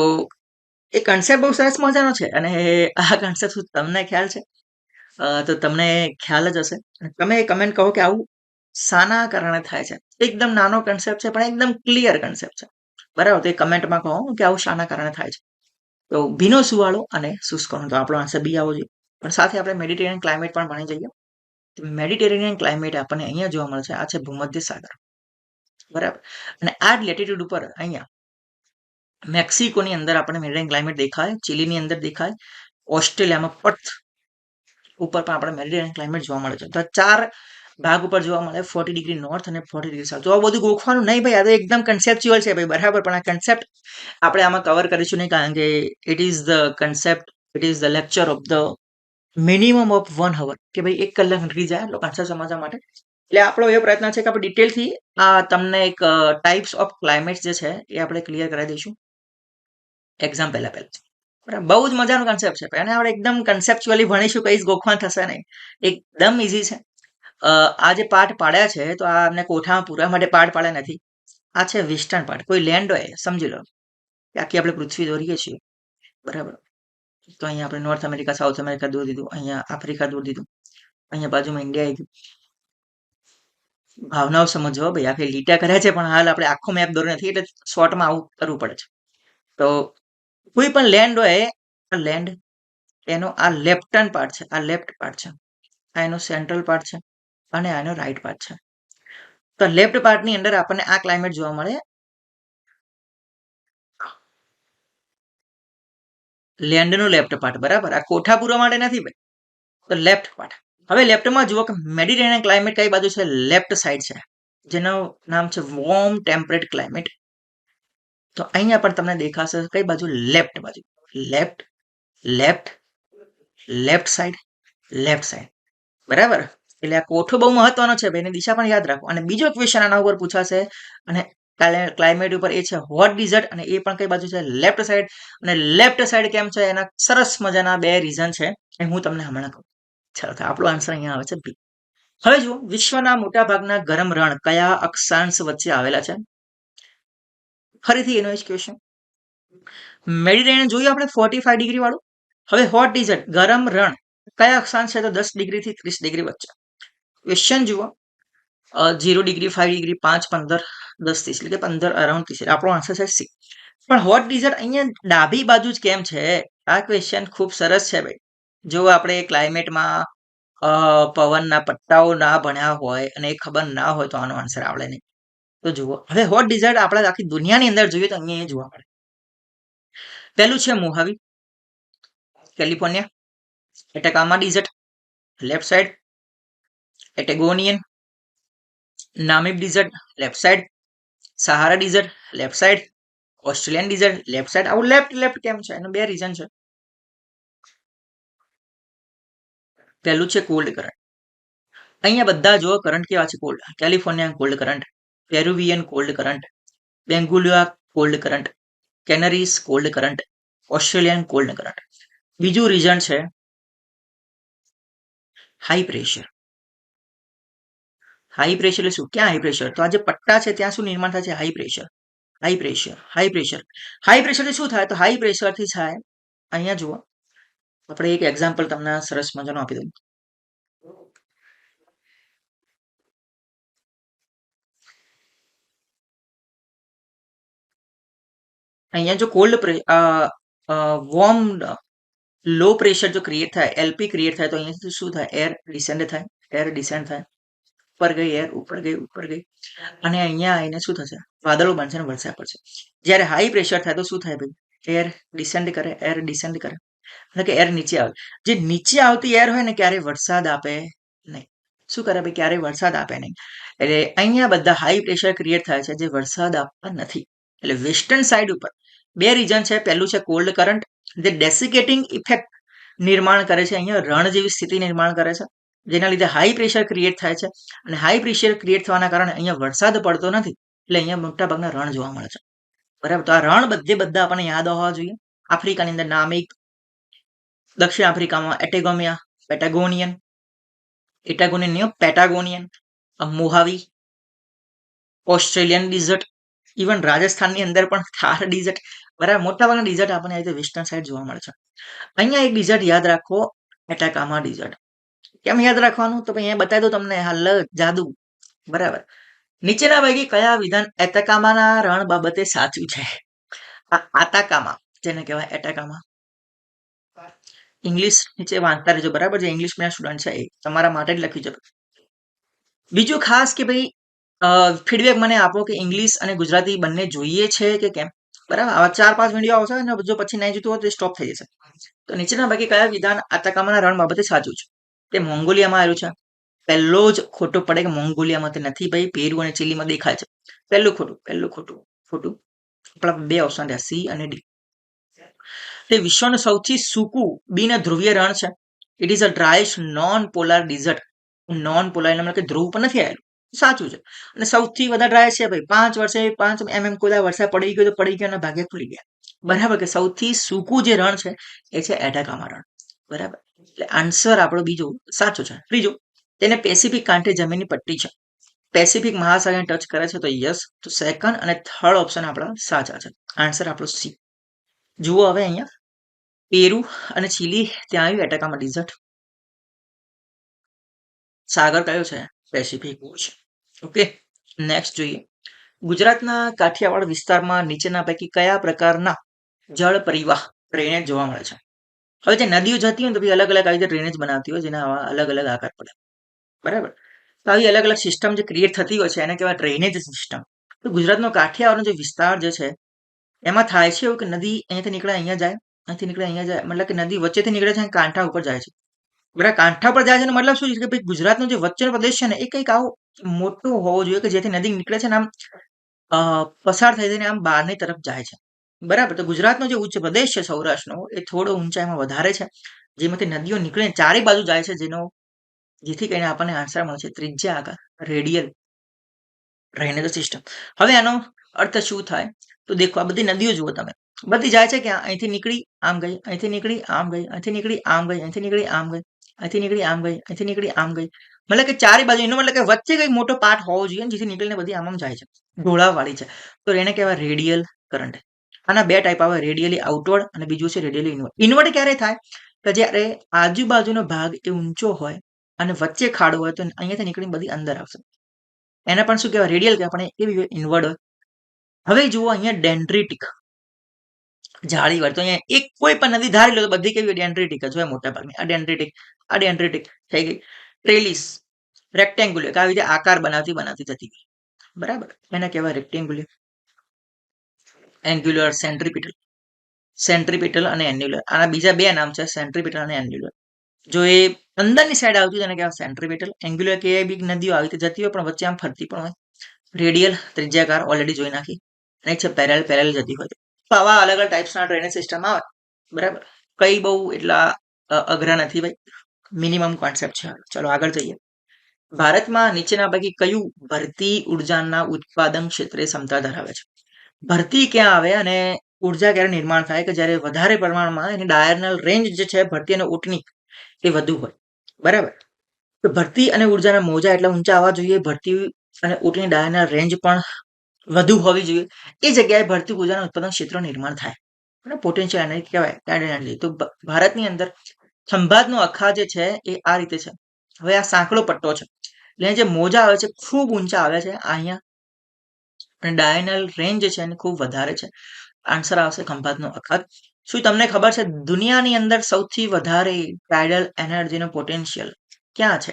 એ કન્સેપ્ટ બહુ સરસ મજાનો છે અને આ કન્સેપ્ટ તમને ખ્યાલ છે? તો તમને ખ્યાલ જ હશે. તમે કમેન્ટ કહો કે આવું શાના કારણે થાય છે? એકદમ નાનો કન્સેપ્ટ છે પણ એકદમ ક્લિયર કન્સેપ્ટ છે. બરાબર, તો એ કમેન્ટમાં કહો કે આવું શાના કારણે થાય છે. તો ભીનો સુવાળો અને શુષ્કોનો, તો આપણો આન્સર બી આવો જોઈએ. પણ સાથે આપણે મેડિટેરિયન ક્લાઇમેટ પણ ભણી જઈએ. મેડિટેરિયન ક્લાઇમેટ આપણને અહીંયા જોવા મળે છે. આ છે ભૂમધ્ય સાગર, બરાબર. અને આ લેટિટ્યુડ ઉપર અહીંયા મેક્સિકોની અંદર આપણને મેડિટેરિયન ક્લાઇમેટ દેખાય, ચીલીની અંદર દેખાય, ઓસ્ટ્રેલિયામાં પર્થ ઉપર પણ આપણે મેડિટેરિયન ક્લાઇમેટ જોવા મળે છે. તો 4 ભાગ ઉપર જોવા મળે, 40 ડિગ્રી નોર્થ અને 40 ડિગ્રી સાઉથ. તો આ બધું ગોખવાનું નહીં ભાઈ, આ તો એકદમ કન્સેપ્ચ્યુઅલ છે ભાઈ, બરાબર. પણ આ કન્સેપ્ટ આપણે આમાં કવર કરીશું નહીં, કારણ કે it is the concept, it is the lecture of the minimum of 1 hour, કે ભાઈ 1 કલાક નીકળી જાય એટલો કન્સેપ્ટ સમજવા માટે. એટલે આપણો એવો પ્રયત્ન છે કે આપણે ડિટેલથી આ તમને એક ટાઈપ્સ ઓફ ક્લાઇમેટ જે છે એ આપણે ક્લિયર કરાવી દઈશું એક્ઝામ પહેલા. બરાબર, બહુ જ મજાનો કન્સેપ્ટ છે અને આપણે એકદમ કન્સેપ્ચ્યુઅલી ભણીશું, કઈ જ ગોખવા થશે નહીં, એકદમ ઈઝી છે. આ જે પાઠ પાડ્યા છે તો આ અમને કોઠામાં પૂરવા માટે પાઠ પાડ્યા નથી. આ છે વેસ્ટર્ન પાર્ટ. કોઈ લેન્ડ હોય સમજી લો કે આખી આપણે પૃથ્વી દોરીએ છીએ, બરાબર. તો અહીંયા આપણે નોર્થ અમેરિકા, સાઉથ અમેરિકા દોરી દીધું, અહીંયા આફ્રિકા દોરી દીધું, અહીંયા બાજુમાં ઇન્ડિયા આવી ગયું. ભાવનાઓ સમજો ભાઈ, આખી લીટા કર્યા છે પણ હાલ આપણે આખો મેપ દોરી નથી, એટલે શોર્ટમાં આવું કરવું પડે છે. તો કોઈ પણ લેન્ડ હોય, આ લેન્ડ એનો આ લેફ્ટ હેન્ડ પાર્ટ છે, આ લેફ્ટ પાર્ટ છે, આ એનો સેન્ટ્રલ પાર્ટ છે અને આનો રાઈટ પાર્ટ છે. તો લેફ્ટ પાર્ટની અંદર આપણને આ ક્લાઇમેટ જોવા મળે, લેન્ડનો લેફ્ટ પાર્ટ, બરાબર. આ કોઠા પૂરવા માટે નથી ભાઈ, તો લેફ્ટ પાર્ટ. હવે લેફ્ટમાં જુઓ કે મેડિટેરિયન ક્લાઇમેટ કઈ બાજુ છે? લેફ્ટ સાઈડ છે, જેનું નામ છે વોર્મ ટેમ્પરેટ ક્લાઇમેટ. તો અહીંયા પણ તમને દેખાશે કઈ બાજુ? લેફ્ટ બાજુ. Left, left, left side, left side, બરાબર. એટલે આ કોઠો બહુ મહત્વનો છે, એની દિશા પણ યાદ રાખો. અને બીજો ક્વેશ્ચન આના ઉપર પૂછાશે અને ક્લાઇમેટ ઉપર, એ છે હોટ ડિઝર્ટ, અને એ પણ કઈ બાજુ છે? Left side. અને લેફ્ટ સાઈડ કેમ છે એના સરસ મજાના 2 રીઝન છે, એ હું તમને હમણાં કહું. ચાલો, તો આપણો આન્સર અહીંયા આવે છે બી. હવે જુઓ, વિશ્વના મોટા ભાગના ગરમ રણ કયા અક્ષાંશ વચ્ચે આવેલા છે? ફરીથી એનો જ ક્વેશ્ચન. મેડિટેરિયન જોયું આપણે 45 ડિગ્રી વાળું. હવે હોટ ડિઝર્ટ, ગરમ રણ કયા અક્ષાંશ છે? તો 10 ડિગ્રીથી 30 ડિગ્રી વચ્ચે. ક્વેશ્ચન જુઓ, 0 ડિગ્રી, 5 ડિગ્રી, 5, 15, 10, 30, એટલે કે 15 અરાઉન્ડ 30. આપણો આન્સર છે સી. પણ હોટ ડિઝર્ટ અહીંયા ડાબી બાજુ જ કેમ છે? આ ક્વેશ્ચન ખૂબ સરસ છે ભાઈ. જો આપણે ક્લાઇમેટમાં પવનના પટ્ટાઓ ના ભણ્યા હોય અને એ ખબર ના હોય તો આનો આન્સર આવડે નહીં. તો જુઓ, હવે હોટ ડિઝર્ટ આપણે આખી દુનિયાની અંદર જોઈએ તો અહીંયા જોવા મળે. પહેલું છે Mojave, California. Atacama desert, left side. Patagonian, Namib desert, left side. Sahara desert, left side. Australian desert, left side. આવું લેફ્ટ લેફ્ટ કેમ છે? એનું 2 રીઝન છે. પહેલું છે કોલ્ડ કરંટ. અહીંયા બધા જો કરંટ કેવા છે? Cold. California cold current, Peruvian cold current, Benguela cold current, Canaries cold current, Australian cold current. બીજું રીઝન છે હાઈ પ્રેશર. હાઈ પ્રેશર એટલે શું? ક્યાં હાઈ પ્રેશર? તો આ જે પટ્ટા છે ત્યાં શું નિર્માણ થાય છે? High pressure, high pressure, high pressure. High પ્રેશરથી શું થાય? તો હાઈ પ્રેશરથી થાય, અહીંયા જુઓ, આપણે એક એક્ઝામ્પલ તમને સરસ મજાનું આપી દઉં. અહીંયા જો કોલ્ડ વોર્મ લો પ્રેશર જો ક્રિએટ થાય, એલપી ક્રિએટ થાય, તો અહીંયાથી શું થાય? એર ડિસેન્ડ થાય, એર ડિસેન્ડ થાય, ઉપર ગઈ એર, ઉપર ગઈ, ઉપર ગઈ, અને અહીંયા આવીને શું થશે? વાદળો બનશે અને વરસાદ પડશે. જ્યારે હાઈ પ્રેશર થાય તો શું થાય ભાઈ? એર ડિસેન્ડ કરે, એર ડિસેન્ડ કરે, એટલે કે એર નીચે આવે. જે નીચે આવતી એર હોય ને ક્યારે વરસાદ આપે નહીં. શું કરે ભાઈ? ક્યારે વરસાદ આપે નહીં. એટલે અહીંયા બધા હાઈ પ્રેશર ક્રિએટ થાય છે જે વરસાદ આપતા નથી. એટલે વેસ્ટર્ન સાઈડ ઉપર 2 રીઝન છે. પહેલું છે કોલ્ડ કરંટ, જે ડેસિકેટિંગ ઇફેક્ટ નિર્માણ કરે છે, અહીંયા રણ જેવી સ્થિતિ નિર્માણ કરે છે, જેના લીધે હાઈ પ્રેશર ક્રિએટ થાય છે. અને હાઈ પ્રેશર ક્રિએટ થવાના કારણે અહીંયા વરસાદ પડતો નથી, એટલે અહીંયા મોટા ભાગના રણ જોવા મળે છે, બરાબર. તો આ રણ બધા આપણને યાદ હોવા જોઈએ. આફ્રિકાની અંદર નામિક, દક્ષિણ આફ્રિકામાં એટેગોમિયા, પેટાગોનિયન, એટાગોનિયન, પેટાગોનિયન, મોહાવી, ઓસ્ટ્રેલિયન ડિઝર્ટ, ઇવન રાજસ્થાનની અંદર પણ થાર ડિઝર્ટ, બરાબર, મોટાભાગના ડિઝર્ટ આપણને આ રીતે વેસ્ટર્ન સાઈડ જોવા મળે છે. અહીંયા એક ડિઝર્ટ યાદ રાખો, એટાકામા ડિઝર્ટ. કેમ યાદ રાખવાનું? તો અહીંયા બતાવી દો તમને, હાલ જાદુ, બરાબર. નીચેના પૈકી કયા વિધાન એટાકામાના રણ બાબતે સાચું છે? આતાકામા, જેને કહેવાય એટાકામા. ઇંગ્લિશ નીચે વાંચતા રહેજો, બરાબર. જે ઇંગ્લિશ મીડિયમ સ્ટુડન્ટ છે એ તમારા માટે જ લખી જતો. બીજું ખાસ કે ભાઈ ફીડબેક મને આપો કે ઇંગ્લિશ અને ગુજરાતી બંને જોઈએ છે કે કેમ, બરાબર. આવા 4-5 વિડીયો આવશે અને જો પછી નહીં જોતું હોય તો સ્ટોપ થઈ જશે. તો નીચેના પૈકી કયા વિધાન આતાકામાના રણ બાબતે સાચું છે? તે મોંગોલિયામાં આવેલું છે. પહેલો જ ખોટો પડે કે મોંગોલિયામાં તે નથી ભાઈ, પેરુ અને ચીલીમાં દેખાય છે. પહેલું ખોટું. આપણા 2 ઓપ્શન રહ્યા, સી અને ડી. તે વિશ્વનું સૌથી સૂકું બિન ધ્રુવીય રણ છે. It is a driest non polar desert. Non polar એટલે કે ધ્રુવ પર નથી આવેલું, સાચું છે. અને સૌથી વધારે ડ્રાય છે ભાઈ, 5 વર્ષે 5 mm કોઈ વરસાદ પડી ગયો તો પડી ગયો અને ભાગ્ય ખુલી ગયા, બરાબર. કે સૌથી સૂકું જે રણ છે એ છે એટાકામા રણ, બરાબર. એટલે આન્સર આપણો બીજો સાચો છે. ત્રીજો, તેને પેસિફિક કાંઠે જમીનની પટ્ટી છે. પેસિફિક મહાસાગરને ટચ કરે છે તો યસ. તો સેકન્ડ અને થર્ડ ઓપ્શન આપણા સાચા છે. આન્સર આપણો સી. જુઓ હવે અહીંયા પેરુ અને ચીલી, ત્યાં આવ્યું એટાકામા ડિઝર્ટ. સાગર કયો છે? Pacific ocean. ઓકે, નેક્સ્ટ જોઈએ. ગુજરાતના કાઠિયાવાડ વિસ્તારમાં નીચેના પૈકી કયા પ્રકારના જળ પરિવાહ ડ્રેનેજ જોવા મળે છે? હવે જે નદીઓ જતી હોય ને તો અલગ અલગ આવી રીતે ડ્રેનેજ બનાવતી હોય, જેના અલગ અલગ આકાર પડે, બરાબર. તો આવી અલગ અલગ સિસ્ટમ જે ક્રિએટ થતી હોય છે એને કહેવાય ડ્રેનેજ સિસ્ટમ. તો ગુજરાતનો કાઠિયાવાડનો જે વિસ્તાર જે છે એમાં થાય છે એવું કે નદી અહીંયાથી નીકળે અહીંયા જાય, અહીંથી નીકળે અહીંયા જાય, મતલબ કે નદી વચ્ચેથી નીકળે છે અને કાંઠા ઉપર જાય છે, બરાબર. કાંઠા પર જાય છે મતલબ શું છે કે ભાઈ ગુજરાતનો જે વચ્ચેનો પ્રદેશ છે ને એ કંઈક આવો મોટો હોવો જોઈએ કે જેથી નદી નીકળે છે ને આમ પસાર થઈ જઈને આમ બહારની તરફ જાય છે, બરાબર. તો ગુજરાતનો જે ઉચ્ચ પ્રદેશ છે સૌરાષ્ટ્રનો એ થોડો ઊંચાઈમાં વધારે છે, જેમાંથી નદીઓ નીકળીને ચારે બાજુ જાય છે, જેથી કરીને આપણને આન્સર મળશે ત્રિજ્યા આકાર, રેડિયલ ડ્રેનેજ સિસ્ટમ. હવે આનો અર્થ શું થાય? તો દેખો, આ બધી નદીઓ જુઓ તમે, બધી જાય છે ક્યાં? અહીંથી નીકળી આમ ગઈ, અહીંથી નીકળી આમ ગઈ, અહીંથી નીકળી આમ ગઈ, અહીંથી નીકળી આમ ગઈ, અહીંથી નીકળી આમ ગઈ, અહીંથી નીકળી આમ ગઈ, મતલબ કે ચારે બાજુ, એનો મતલબ કે વચ્ચે કઈ મોટો પાર્ટ હોવો જોઈએ જેથી નીકળીને બધી આમ જાય છે, ઢોળાવવાળી છે. તો એને કહેવાય રેડિયલ કરંટ. આના 2 ટાઈપ આવે, રેડિયલી આઉટવર્ડ અને બીજું છે રેડિયલી ઇનવર્ડ. ઇનવર્ડ ક્યારે થાય? કે જ્યારે આજુબાજુનો ભાગ એ ઊંચો હોય અને વચ્ચે ખાડો હોય તો અહીંયાથી નીકળીને બધી અંદર આવશે, એને પણ શું કહેવાય? રેડિયલ કહેવાય. પણ એવી હોય ઇનવર્ડ હોય. હવે જુઓ અહીંયા ડેન્ડ્રિટિક જાળી વાળી, તો અહીંયા એક કોઈ પણ નદી ધારી લો તો બધી કેવી ડેન્ડ્રિટિક જ હોય મોટા ભાગની. આ ડેન્ડ્રિટિક થઈ ગઈ. ટ્રેલિસ રેક્ટેંગ્યુલર, આવી રીતે આકાર બનાવતી જતી ગઈ, બરાબર. એને કહેવાય રેક્ટેંગ્યુલર. એન્ગ્યુલર, સેન્ટ્રીપિટલ અને એન્યુલર. આના બીજા 2 નામ છે, સેન્ટ્રીપિટલ અને એન્યુલર. જો એ અંદરની સાઈડ આવતી હોય એને કહેવાય સેન્ટ્રીપિટલ. એન્ગ્યુલર કે બી નદીઓ આવી રીતે જતી હોય પણ વચ્ચે આમ ફરતી પણ હોય. રેડિયલ ત્રિજ્યાકાર ઓલરેડી જોઈ નાખી. અને છે પેરેલલ જતી હોય. તો આવા અલગ અલગ ટાઈપ્સના ડ્રેનેજ સિસ્ટમ આવે, બરાબર. કઈ બહુ એટલા અઘરા નથી ભાઈ, મિનિમમ કોન્સેપ્ટ છે. ચલો આગળ જઈએ. ભારતમાં નીચેના પૈકી કયું ભરતી ઉર્જાના ઉત્પાદન ક્ષેત્રે ક્ષમતા ધરાવે છે? ભરતી ક્યાં આવે અને ઉર્જા ક્યારે નિર્માણ થાય? કે જ્યારે વધારે પ્રમાણમાં એની ડાયરનલ રેન્જ જે છે ભરતી અને ઊંટની એ વધુ હોય, બરાબર. તો ભરતી અને ઉર્જાના મોજા એટલા ઊંચા આવવા જોઈએ, ભરતી અને ઊંટની ડાયરનલ રેન્જ પણ વધુ હોવી જોઈએ, એ જગ્યાએ ભરતી ઉર્જાના ઉત્પાદન ક્ષેત્ર નિર્માણ થાય, અને પોટેન્શિયલ એનર્જી કહેવાય, ટાઇડલ એનર્જી. તો ભારતની અંદર ખંભાતનો અખા જે છે એ આ રીતે છે. હવે આ સાંકડો પટ્ટો છે એટલે જે મોજા આવે છે ખૂબ ઊંચા આવે છે અહીંયા, અને ડાયનલ રેન્જ જે છે એને ખૂબ વધારે છે. આન્સર આવશે ખંભાતનો અખાત. શું તમને ખબર છે દુનિયાની અંદર સૌથી વધારે ટાઇડલ એનર્જીનો પોટેન્શિયલ ક્યાં છે?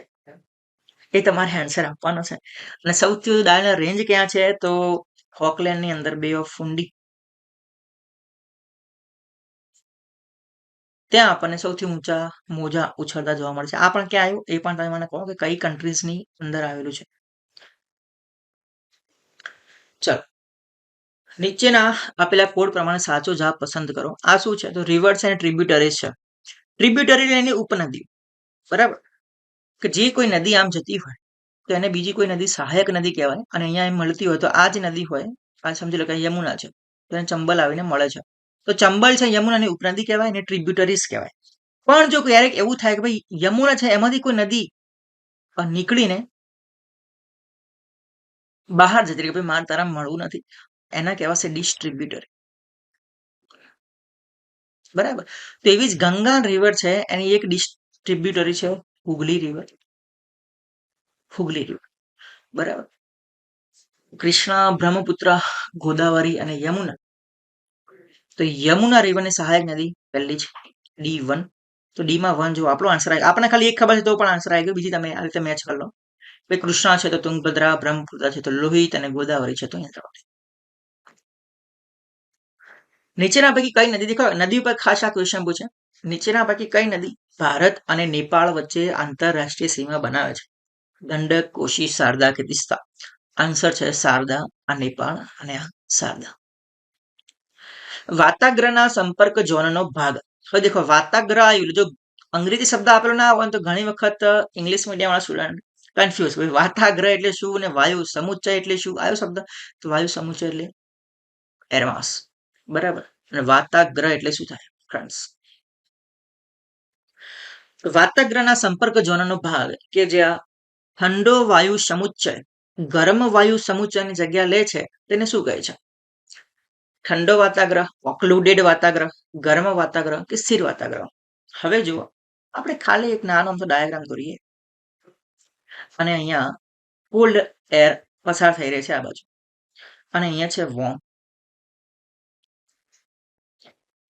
એ તમારે આન્સર આપવાનો છે. અને સૌથી વધુ ડાયનલ રેન્જ ક્યાં છે? તો ફોકલેન્ડની અંદર, બે ઓફ ફુંડી, ત્યાં આપણને સૌથી ઊંચા મોજા ઉછળતા જોવા મળે છે. આ પણ ક્યાં આવ્યું એ પણ તમે મને કહો કે કઈ કન્ટ્રીઝની અંદર આવેલું છે. ચલો, નીચેના આપેલા કોડ પ્રમાણે સાચો જવાબ પસંદ કરો. આ શું છે? તો રિવર્સ એન્ડ ટ્રિબ્યુટરીઝ છે. ટ્રિબ્યુટરી એની ઉપનદીઓ, બરાબર. કે જે કોઈ નદી આમ જતી હોય તો એને બીજી કોઈ નદી સહાયક નદી કહેવાય, અને અહીંયા એમ મળતી હોય તો આ જ નદી હોય, આ સમજી લો કે યમુના છે તો એને ચંબલ આવીને મળે છે, તો ચંબલ છે યમુનાની ઉપનદી કહેવાય અને ટ્રિબ્યુટરીઝ કહેવાય. પણ જો ક્યારેક એવું થાય કે ભાઈ યમુના છે એમાંથી કોઈ નદી નીકળીને બહાર જતી રહી કે ભાઈ મારે તારા મળવું નથી, એના કહેવાશે ડિસ્ટ્રીબ્યુટર. બરાબર. તો એવી જ ગંગા રિવર છે, એની એક ડિસ્ટ્રીબ્યુટરી છે હુગલી રિવર. હુગલી રિવર. બરાબર. કૃષ્ણ, બ્રહ્મપુત્ર, ગોદાવરી અને યમુના. તો યમુના રિવરની સહાયક નદી પહેલી છે D1. તો ડીમાં 1 જો આપણો આન્સર આવે. આપણને ખાલી એક ખબર છે તો પણ આન્સર આવી ગયો. બીજી તમે આ રીતે મેચ કરી લો. ભાઈ કૃષ્ણા છે તો તુંગભદ્રા, બ્રહ્મપુત્ર છે તો લોહિત અને ગોદાવરી છે તો અહીંયા. નીચેના પૈકી કઈ નદી, દેખો નદી ઉપર ખાસ આ ક્વેશ્ચન પૂછે. નીચેના પૈકી કઈ નદી ભારત અને નેપાળ વચ્ચે આંતરરાષ્ટ્રીય સીમા બનાવે છે? ગંડક, કોશી, શારદા કે તીસ્તા? આન્સર છે શારદા. આ નેપાળ અને આ શારદા. વાતાગ્રના સંપર્ક ઝોનનો ભાગ. હવે દેખો વાતાગ્ર આવ્યું, જો અંગ્રેજી શબ્દ આપેલો ના હોય તો ઘણી વખત ઇંગ્લિશ મીડિયમ વાળા સ્ટુડન્ટ કન્ફ્યુઝ. ભાઈ વાતાગ્ર એટલે શું અને વાયુ સમુચ્ચય એટલે શું? આવ્યો શબ્દ તો વાયુ સમુચ્ચય એટલે એરમાસ. બરાબર. અને વાતાગ્ર એટલે શું થાય ફ્રેન્ડ્સ? વાતાગ્રના સંપર્ક ઝોનનો ભાગ કે જ્યાં ઠંડો વાયુ સમુચ્ચય ગરમ વાયુ સમુચ્ચયની જગ્યા લે છે તેને શું કહે છે? ઠંડો વાતાગ્રહ, ઓક્લુડેડ વાતાગ્રહ, ગરમ વાતાગ્રહ કે સ્થિર વાતાગ્રહ? હવે જુઓ, આપણે ખાલી એક નાનો અમથો ડાયાગ્રામ દોરીએ અને અહીંયા કોલ્ડ એર પસાર થઈ રહી છે આ બાજુ, અને અહીંયા છે વોર્મ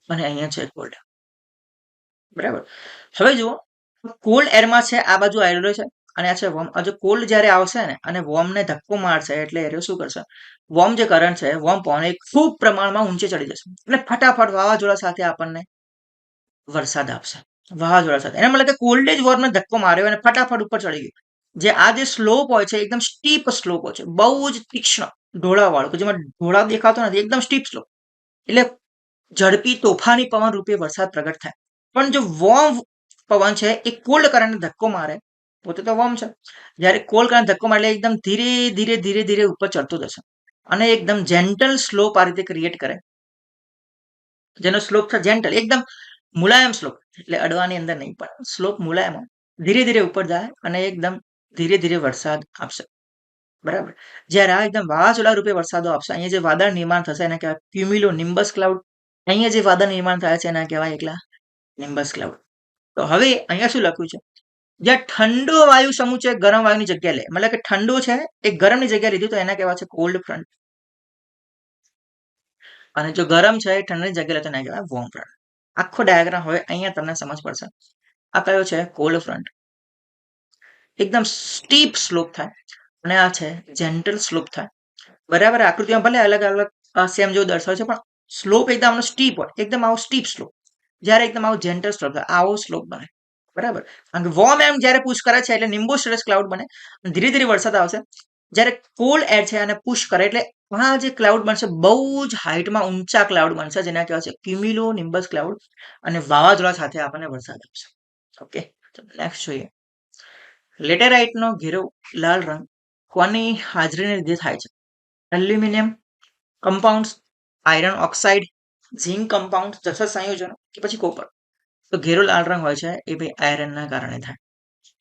અને અહીંયા છે કોલ્ડ. બરાબર. હવે જુઓ, કોલ્ડ એરમાં છે આ બાજુ આવેલો છે અને આ છે વોર્મ. હજુ કોલ્ડ જ્યારે આવશે ને અને વોર્મને ધક્કો મારશે એટલે એ શું કરશે? વોર્મ જે કરંટ છે, વોર્મ પવન એક ખૂબ પ્રમાણમાં ઊંચે ચડી જશે એટલે ફટાફટ વાવાઝોડા સાથે આપણને વરસાદ આપશે. વાવાઝોડા સાથે એના મતલબ કે કોલ્ડે જ વોર્મને ધક્કો માર્યો અને ફટાફટ ઉપર ચડી ગયું. જે આ જે સ્લોપ હોય છે એકદમ સ્ટીપ સ્લોપ હોય છે, બહુ જ તીક્ષ્ણ ઢોળાવાળું, કે જેમાં ઢોળાવ દેખાતો નથી, એકદમ સ્ટીપ સ્લોપ. એટલે ઝડપી તોફાની પવન રૂપે વરસાદ પ્રગટ થાય. પણ જો વોર્મ પવન છે એ કોલ્ડ કરંટને ધક્કો મારે, પોતે તો વોર્મ છે, જ્યારે કોલ્ડ કરંટ ધક્કો મારે એકદમ ધીરે ધીરે ધીરે ધીરે ઉપર ચડતો જશે અને એકદમ જેન્ટલ સ્લોપ આ રીતે ક્રિએટ કરે, જેનો સ્લોપ છે જેન્ટલ, એકદમ મુલાયમ સ્લોપ, એટલે અડવાની અંદર નહીં પણ સ્લોપ મુલાયમ, ધીરે ધીરે ઉપર જાય અને એકદમ ધીરે ધીરે વરસાદ આપશે. બરાબર. જ્યારે આ એકદમ વાવાઝોડા રૂપે વરસાદો આપશે, અહીંયા જે વાદળ નિર્માણ થશે એને કહેવાય ક્યુમ્યુલો નિમ્બસ ક્લાઉડ. અહીંયા જે વાદળ નિર્માણ થાય છે એના કહેવાય એકલા નિમ્બસ ક્લાઉડ. તો હવે અહીંયા શું લખ્યું છે? જ્યાં ઠંડો વાયુ સમુચ્ચય ગરમ વાયુની જગ્યા લે, મતલબ કે ઠંડો છે એ ગરમની જગ્યા લીધું તો એના કહેવાય છે કોલ્ડ ફ્રન્ટ, અને જો ગરમ છે એ ઠંડાની જગ્યા લે તો એના કહેવાય વોર્મ ફ્રન્ટ. આખો ડાયાગ્રામ હવે અહીંયા તમને સમજ પડશે. આ કયો છે? Cold front. એકદમ સ્ટીપ સ્લોપ થાય અને આ છે જેન્ટલ સ્લોપ થાય. બરાબર. આકૃતિમાં ભલે અલગ અલગ સેમ જેવું દર્શાવે છે પણ સ્લોપ એકદમ સ્ટીપ હોય, એકદમ આવો સ્ટીપ સ્લોપ. જ્યારે એકદમ આવો જેન્ટલ સ્લોપ થાય આવો સ્લોપ બને. બરાબર. કારણ કે વોર્મ એમ જ્યારે પુશ કરે છે એટલે નિમ્બો સ્ટ્રેસ ક્લાઉડ બને, ધીરે ધીરે વરસાદ આવશે. જ્યારે કોલ્ડ એર છે અને પુશ કરે એટલે આ જે ક્લાઉડ બનશે બહુ જ હાઇટમાં ઊંચા ક્લાઉડ બનશે, જેના કહેવાય છે ક્યુમ્યુલો નિમ્બસ ક્લાઉડ, અને વાવાઝોડા સાથે આપણને વરસાદ આપશે. ઓકે, નેક્સ્ટ જોઈએ. લેટેરાઇટનો ઘેરો લાલ રંગ કોની હાજરીને લીધે થાય છે? Aluminium compound, iron oxide, zinc compound, જસર સંયોજનો કે પછી કોપર? તો ઘેરો લાલ રંગ હોય છે એ ભાઈ આયરનના કારણે થાય.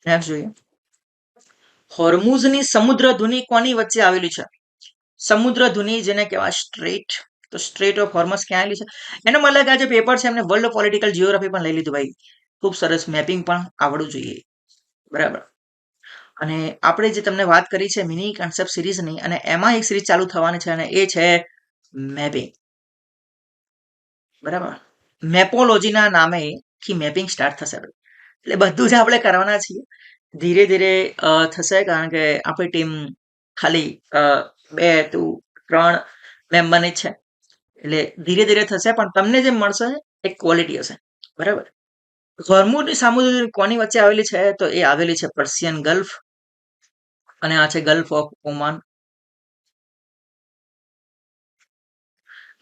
નેક્સ્ટ જોઈએ. હોર્મુઝની સમુદ્ર ધુની કોની વચ્ચે આવેલી છે? સમુદ્ર ધુની જેને કહેવાય સ્ટ્રેટ, તો સ્ટ્રેટ ઓફ હોર્મસ ક્યાં આવેલી છે? એનો મતલબ આ જે પેપર છે એમને વર્લ્ડ પોલિટિકલ જીઓગ્રાફી પણ લઈ લીધું ભાઈ. ખૂબ સરસ, મેપિંગ પણ આવડવું જોઈએ. બરાબર. અને આપણે જે તમને વાત કરી છે મિની કન્સેપ્ટ સિરીઝની, અને એમાં એક સિરીઝ ચાલુ થવાની છે અને એ છે મેપિંગ. બરાબર. મેપોલોજીના નામેથી મેપિંગ સ્ટાર્ટ થશે. એટલે બધું જ આપણે કરવાના છીએ. ધીરે ધીરે થશે કારણ કે આપણી ટીમ ખાલી 2 to 3 મેમ્બરની છે, એટલે ધીરે ધીરે થશે પણ તમને જે મળશે એ ક્વોલિટી હશે. બરાબર. હોર્મુઝની સમુદ્ર કોની વચ્ચે આવેલી છે? તો એ આવેલી છે પર્શિયન ગલ્ફ, અને આ છે ગલ્ફ ઓફ ઓમાન,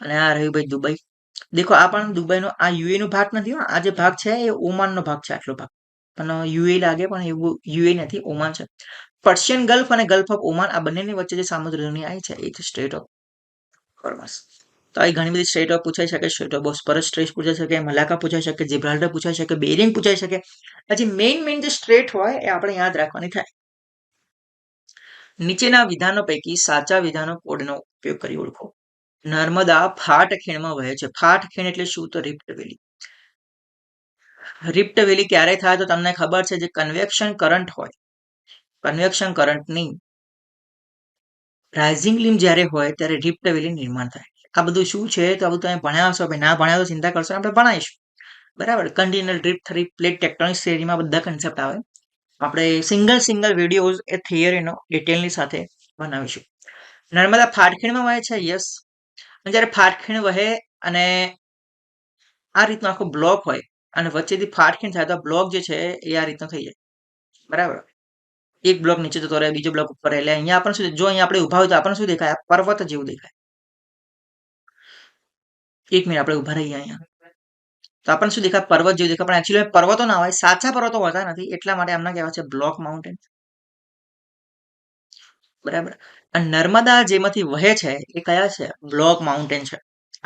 અને આ રહ્યું ભાઈ દુબઈ. દેખો આ પણ દુબઈનો, આ યુએ નો ભાગ નથી. આ જે ભાગ છે એ ઓમાનનો ભાગ છે, આટલો ભાગ પણ યુએ લાગે પણ એવું યુએ નથી, ઓમાન છે. પર્શિયન ગલ્ફ અને ગલ્ફ ઓફ ઓમાન આ બંનેની વચ્ચે જે સામુદ્ર ધુની આવી છે એ છે સ્ટ્રેટ ઓફ હોર્મસ. તો અહીં ઘણી બધી સ્ટ્રેટ ઓફ પૂછાઈ શકે, સ્ટ્રેટ ઓફ બોસ્ફરસ સ્ટ્રેટ પૂછાઈ શકે, મલાકા પૂછાઈ શકે, જિબ્રાલ્ટર પૂછાઈ શકે, બેરિંગ પૂછાઈ શકે. પછી મેઇન જે સ્ટ્રેટ હોય એ આપણે યાદ રાખવાની થાય. નીચેના વિધાનો પૈકી સાચા વિધાનો કોડનો ઉપયોગ કરી ઓળખો. નર્મદા ફાટ ખીણમાં વહે છે. ફાટ ખીણ એટલે શું? તો રિફ્ટ વેલી. રિફ્ટ વેલી ક્યારે થાય તો તમને ખબર છે, જે કન્વેક્શન કરંટ હોય, કન્વેક્શન કરંટની રાઇઝિંગ લીમ જ્યારે હોય ત્યારે રિફ્ટ વેલી નિર્માણ થાય. આ બધું શું છે તો આ બધું તમે ભણ્યા હશો, ભાઈ ના ભણ્યા તો ચિંતા કરશો, આપણે ભણાવીશું. બરાબર. Continual drift, three plate tectonic થિયરીમાં બધા કન્સેપ્ટ આવે. આપણે સિંગલ વિડીયોઝ એ થિયરીનો ડિટેલની સાથે બનાવીશું. નર્મદા ફાટખીણમાં વહે છે, યસ. જ્યારે ફાટખીણ વહે અને આ રીતનો આખો બ્લોક હોય અને વચ્ચેથી ફાટખીણ થાય તો બ્લોક જે છે એ આ રીતનો થઈ જાય. બરાબર. એક બ્લોક નીચે જતો રહે, બીજો બ્લોક ઉપર, એટલે અહીંયા આપણને શું, જો અહીંયા આપણે ઉભા હોય તો આપણને શું દેખાય? પર્વત જેવું દેખાય. એક મિનિટ આપણે ઉભા રહીએ અહીંયા, તો આપણને શું દેખાય? પર્વત જેવું દેખાય. પણ એકચ્યુઅલી પર્વતો ના હોય, સાચા પર્વતો હોતા નથી, એટલા માટે આમના કહેવાય છે બ્લોક માઉન્ટેન. બરાબર. અને નર્મદા જેમાંથી વહે છે એ કયા છે? બ્લોક માઉન્ટેન છે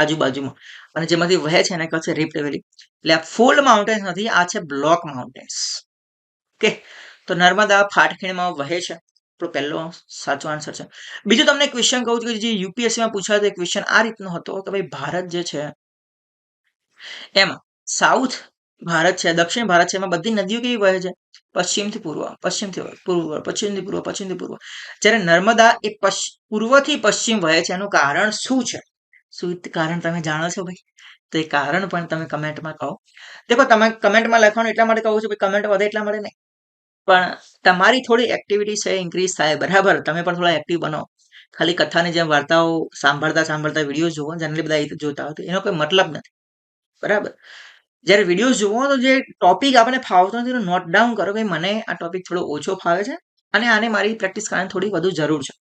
આજુબાજુમાં. અને જેમાંથી વહે છે એને કહે છે રિફ્ટ વેલી. એટલે આ ફોલ્ડ માઉન્ટેન્સ નથી, આ છે બ્લોક માઉન્ટેન્સ. ઓકે. તો નર્મદા ફાટખીણમાં વહે છે, તો પહેલો સાચો આન્સર છે. બીજું તમને ક્વેશ્ચન કહું છું કે જે યુપીએસસીમાં પૂછાતો ક્વેશ્ચન આ રીતનો હતો કે ભાઈ ભારત જે છે એમાં સાઉથ ભારત છે, દક્ષિણ ભારત છે, એમાં બધી નદીઓ કેવી વહે છે? પશ્ચિમથી પૂર્વ, પશ્ચિમથી પૂર્વ, પશ્ચિમથી પૂર્વ, પશ્ચિમથી પૂર્વ. જ્યારે નર્મદા એ પૂર્વથી પશ્ચિમ વહે છે, એનું કારણ શું છે? શું કારણ તમે જાણો છો ભાઈ? તો એ કારણ પણ તમે કમેન્ટમાં કહો. દેખો, તમે કમેન્ટમાં લખવાનું એટલા માટે કહું છું કે કમેન્ટ વધે એટલા માટે નહીં, પણ તમારી થોડી એક્ટિવિટી છે ઇન્ક્રીઝ થાય. બરાબર. તમે પણ થોડા એક્ટિવ બનો. ખાલી કથાની જેમ વાર્તાઓ સાંભળતા વિડીયો જોવો, જનરલી બધા જોતા હોય, એનો કોઈ મતલબ નથી. બરાબર. જ્યારે વિડીયો જોવો તો જે ટોપિક આપણે ફાવતો નથી એનું નોટ ડાઉન કરો કે મને આ ટોપિક થોડો ઓછો ફાવે છે અને આને મારી પ્રેક્ટિસ કરવાની થોડી વધુ જરૂર છે.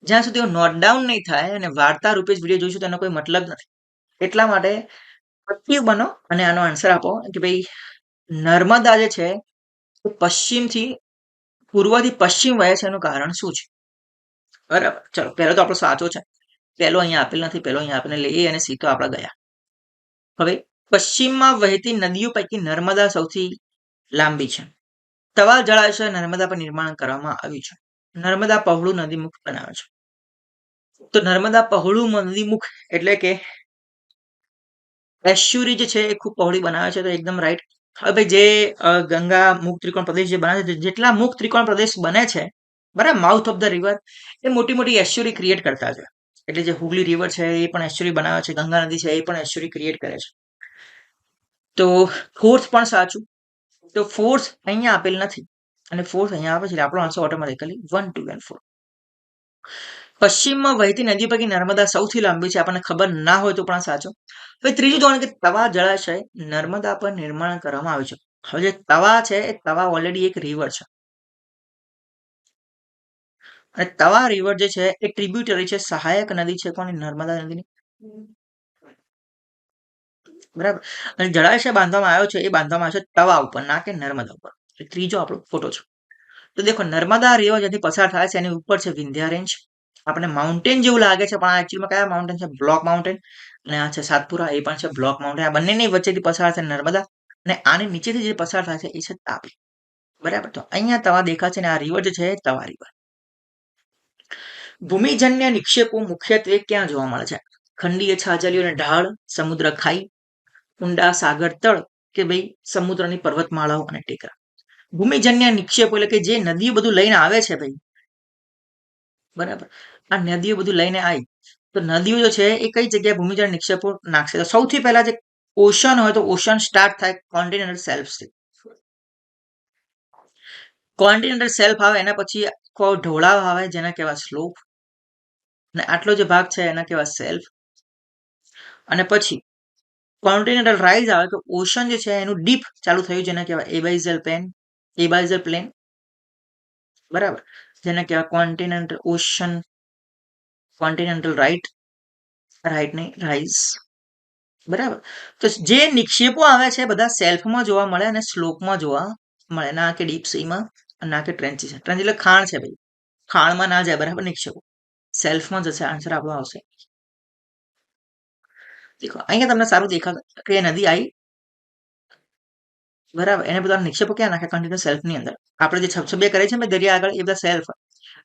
જ્યાં સુધી નોટ ડાઉન નહીં થાય અને વાર્તા રૂપે જ વિડીયો જોઈશું તો એનો કોઈ મતલબ નથી. એટલા માટે એક્ટિવ બનો અને આનો આન્સર આપો કે ભાઈ નર્મદા જે છે પશ્ચિમથી પૂર્વથી પશ્ચિમ વહે છે, એનું કારણ શું છે? બરાબર. ચલો, પહેલો તો આપણો સાચો છે. પહેલો અહીંયા આપેલ નથી, પહેલો અહીંયા આપીને લઈએ અને સીધો આપણે ગયા. હવે પશ્ચિમમાં વહેતી નદીઓ પૈકી નર્મદા સૌથી લાંબી છે. તવા જળાશય નર્મદા પર નિર્માણ કરવામાં આવ્યું છે. નર્મદા પહોળું નદીમુખ બનાવે છે. તો નર્મદા પહોળું નદીમુખ એટલે કે એસ્ચ્યુરી જે છે એ ખૂબ પહોળી બનાવે છે, તો એકદમ રાઈટ. હવે ભાઈ જે ગંગા મુખ ત્રિકોણ પ્રદેશ જે બને છે, જેટલા મુખ ત્રિકોણ પ્રદેશ બને છે, બરાબર, માઉથ ઓફ ધ રિવર, એ મોટી મોટી એસ્ચ્યુરી ક્રિએટ કરતા છે. એટલે જે હુગલી રિવર છે એ પણ એસ્ચ્યુરી બનાવે છે, ગંગા નદી છે એ પણ એસ્ચ્યુરી ક્રિએટ કરે છે. તો ફોર્થ પણ સાચું. તો ફોર્થ અહીંયા આપેલ નથી અને ફોર્થ અહીંયા આવે છે, આપણો આન્સર ઓટોમેટિકલી 1, 2 and 4. પશ્ચિમમાં વહેતી નદી પૈકી નર્મદા સૌથી લાંબી છે, આપણને ખબર ના હોય તો પણ સાચો. હવે ત્રીજું જોવાનું કે તવા જળાશય નર્મદા પર નિર્માણ કરવામાં આવ્યું છે. હવે જે તવા છે એ તવા ઓલરેડી એક રિવર છે અને તવા રિવર જે છે એ ટ્રિબ્યુટરી છે, સહાયક નદી છે કોની? નર્મદા નદીની. બરાબર. અને જળાશય બાંધવામાં આવ્યો છે એ બાંધવામાં આવ્યો છે તવા ઉપર, ના કે નર્મદા ઉપર. ત્રીજો આપણો ફોટો છે. તો દેખો, નર્મદા રિવર જેથી પસાર થાય છે એની ઉપર છે વિંધ્યા રેન્જ. આપણે માઉન્ટેન જેવું લાગે છે, પણ આ એકચ્યુઅલીમાં કયા માઉન્ટેન છે? Block mountain. અને આ છે સાતપુરા, એ પણ છે બ્લોક માઉન્ટેન. આ બંનેની વચ્ચેથી પસાર થાય નર્મદા અને આની નીચેથી જે પસાર થાય છે એ છે તાપી. બરાબર. તો અહીંયા તવા દેખાશે ને આ રિવર જે છે તવા રિવર. ભૂમિજન્ય નિક્ષેપો મુખ્યત્વે ક્યાં જોવા મળે છે? ખંડીય છાજલીઓ અને ઢાળ, સમુદ્ર ખાઈ, ઊંડા સાગર તળ, કે ભાઈ સમુદ્રની પર્વતમાળાઓ અને ટેકરા. ભૂમિજન્ય નિક્ષેપો એટલે કે જે નદીઓ બધું લઈને આવે છે ભાઈ, બરાબર, આ નદીઓ બધું લઈને આવી, તો નદીઓ જે છે એ કઈ જગ્યાએ ભૂમિજન્ય નિક્ષેપો નાખશે? તો સૌથી પહેલા જે ઓશન હોય તો ઓશન સ્ટાર્ટ થાય કોન્ટિનેન્ટલ શેલ્ફથી. કોન્ટિનેન્ટલ શેલ્ફ આવે એના પછી ઢોળાવ આવે જેના કહેવાય સ્લોપ, અને આટલો જે ભાગ છે એના કહેવાય શેલ્ફ. અને પછી કોન્ટિનેન્ટલ રાઇઝ આવે કે ઓશન જે છે એનું ડીપ ચાલુ થયું જેને કહેવાય એબાઇઝલ પ્લેન. બરાબર. જેને કહેવાય કોન્ટિનેન્ટલ ઓશન, કોન્ટિનેન્ટલ રાઇટ નહીં રાઇઝ. બરાબર. તો જે નિક્ષેપો આવે છે બધા સેલ્ફમાં જોવા મળે અને સ્લોપમાં જોવા મળે, ના કે ડીપ સીમાં, ના કે ટ્રેન્ચીસ. ટ્રેન્ચ એટલે ખાણ છે ભાઈ, ખાણમાં ના જાય. બરાબર. નિક્ષેપો સેલ્ફમાં જશે. આન્સર આપણો આવશે. દેખો, અહીંયા તમને સારું દેખાશે કે નદી આવી, બરાબર, એને બધા નિક્ષેપો ક્યાં નાખે? કન્ટિન્યુઅસ સેલ્ફની અંદર. આપણે જે છબછબિયા કરે છે દરિયા આગળ, એ બધા સેલ્ફ.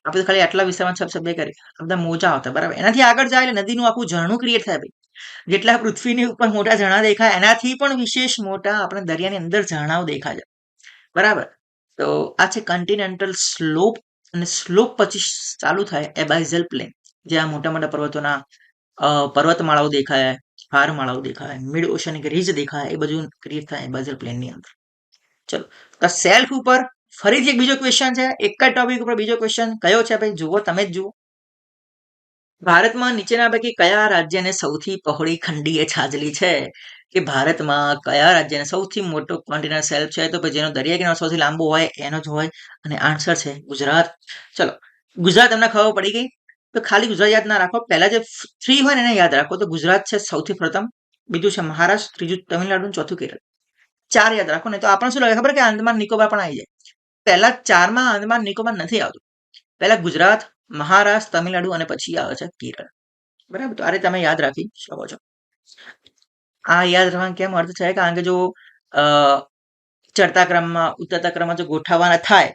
આપણે ખાલી આટલા વિસ્તારમાં છપછપે કરી બધા મોજા આવતા બરાબર. એનાથી આગળ જાય એટલે નદીનું આખું ઝરણું ક્રિએટ થાય ભાઈ. જેટલા પૃથ્વીની ઉપર મોટા ઝરણા દેખાય એનાથી પણ વિશેષ મોટા આપણે દરિયાની અંદર ઝરણાઓ દેખાય છે બરાબર. તો આ છે કન્ટિનેન્ટલ સ્લોપ, અને સ્લોપ પછી ચાલુ થાય એબાઇઝલ પ્લેન, જ્યાં મોટા મોટા પર્વતોના પર્વતમાળાઓ દેખાય, હારમાળાઓ દેખાય, મિડ ઓશનિક રીજ દેખાય, એ બધું ક્રિએટ થાય એબાઇઝલ પ્લેનની અંદર. ચલો તો સેલ્ફ ઉપર ફરીથી એક બીજો ક્વેશ્ચન છે, એક જ ટોપિક ઉપર બીજો ક્વેશ્ચન કયો છે ભાઈ, જુઓ તમે જ જુઓ. ભારતમાં નીચેના પૈકી કયા રાજ્યને સૌથી પહોળી ખંડીય છાજલી છે? કે ભારતમાં કયા રાજ્યને સૌથી મોટો કોન્ટિનેન્ટ શેલ્ફ છે? તો ભાઈ જેનો દરિયા કિનારો સૌથી લાંબો હોય એનો જ હોય, અને આન્સર છે ગુજરાત. ચલો ગુજરાત તમને ખબર પડી ગઈ. તો ખાલી ગુજરાત યાદ ના રાખો, પહેલા જે 3 હોય ને એને યાદ રાખો. તો ગુજરાત છે સૌથી પ્રથમ, બીજું છે મહારાષ્ટ્ર, ત્રીજું તમિલનાડુ, ચોથું કેરળ. 4 યાદ રાખો ને તો આપણને શું લાગે ખબર કે આંદમાન નિકોબાર પણ આવી જાય. પહેલા 4માં આંદમાન નિકોબાર નથી આવતું. પહેલા ગુજરાત, મહારાષ્ટ્ર, તમિલનાડુ અને પછી આવે છે કેરળ. બરાબર, તો આ રીતે તમે યાદ રાખી શકો છો. આ યાદ રાખવાનો કેમ અર્થ છે? કારણ કે જો ચડતા ક્રમમાં ઉતરતા ક્રમમાં જો ગોઠવવાના થાય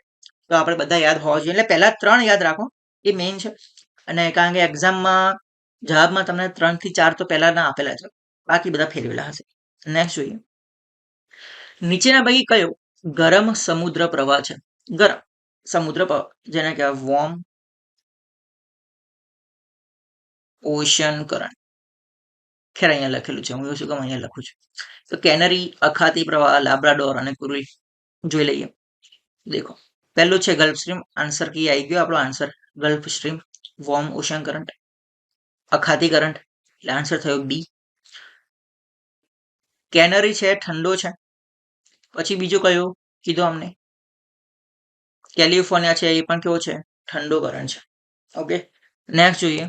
તો આપણે બધા યાદ હોવા જોઈએ. એટલે પહેલા 3 યાદ રાખો, એ મેઇન છે. અને કારણ કે એક્ઝામમાં જવાબમાં તમને 3 થી 4 તો પહેલા ના આપેલા છે, બાકી બધા ફેરવેલા હશે. નેક્સ્ટ જોઈએ, નીચેના પૈકી કયો ગરમ સમુદ્ર પ્રવાહ છે? ગરમ સમુદ્ર પ્રવાહ જેને કહેવાય વોર્મ ઓશન કરંટ. ખેર અહીંયા લખેલું છે, હું શું કામ અહીંયા લખું છું. તો કેનરી, અખાતી પ્રવાહ, લાબ્રાડોર અને કુરીલ. જોઈ લઈએ. દેખો પહેલું છે ગલ્ફ સ્ટ્રીમ, આન્સર કી આવી ગયો આપણો answer Gulf Stream. Warm ocean current, અખાતી કરંટ, એટલે આન્સર થયો બી. કેનરી છે ઠંડો છે. પછી બીજો કયો કીધો અમને? કેલિફોર્નિયા છે, એ પણ કેવો છે? ઠંડો કરંટ છે. ઓકે, નેક્સ્ટ જોઈએ,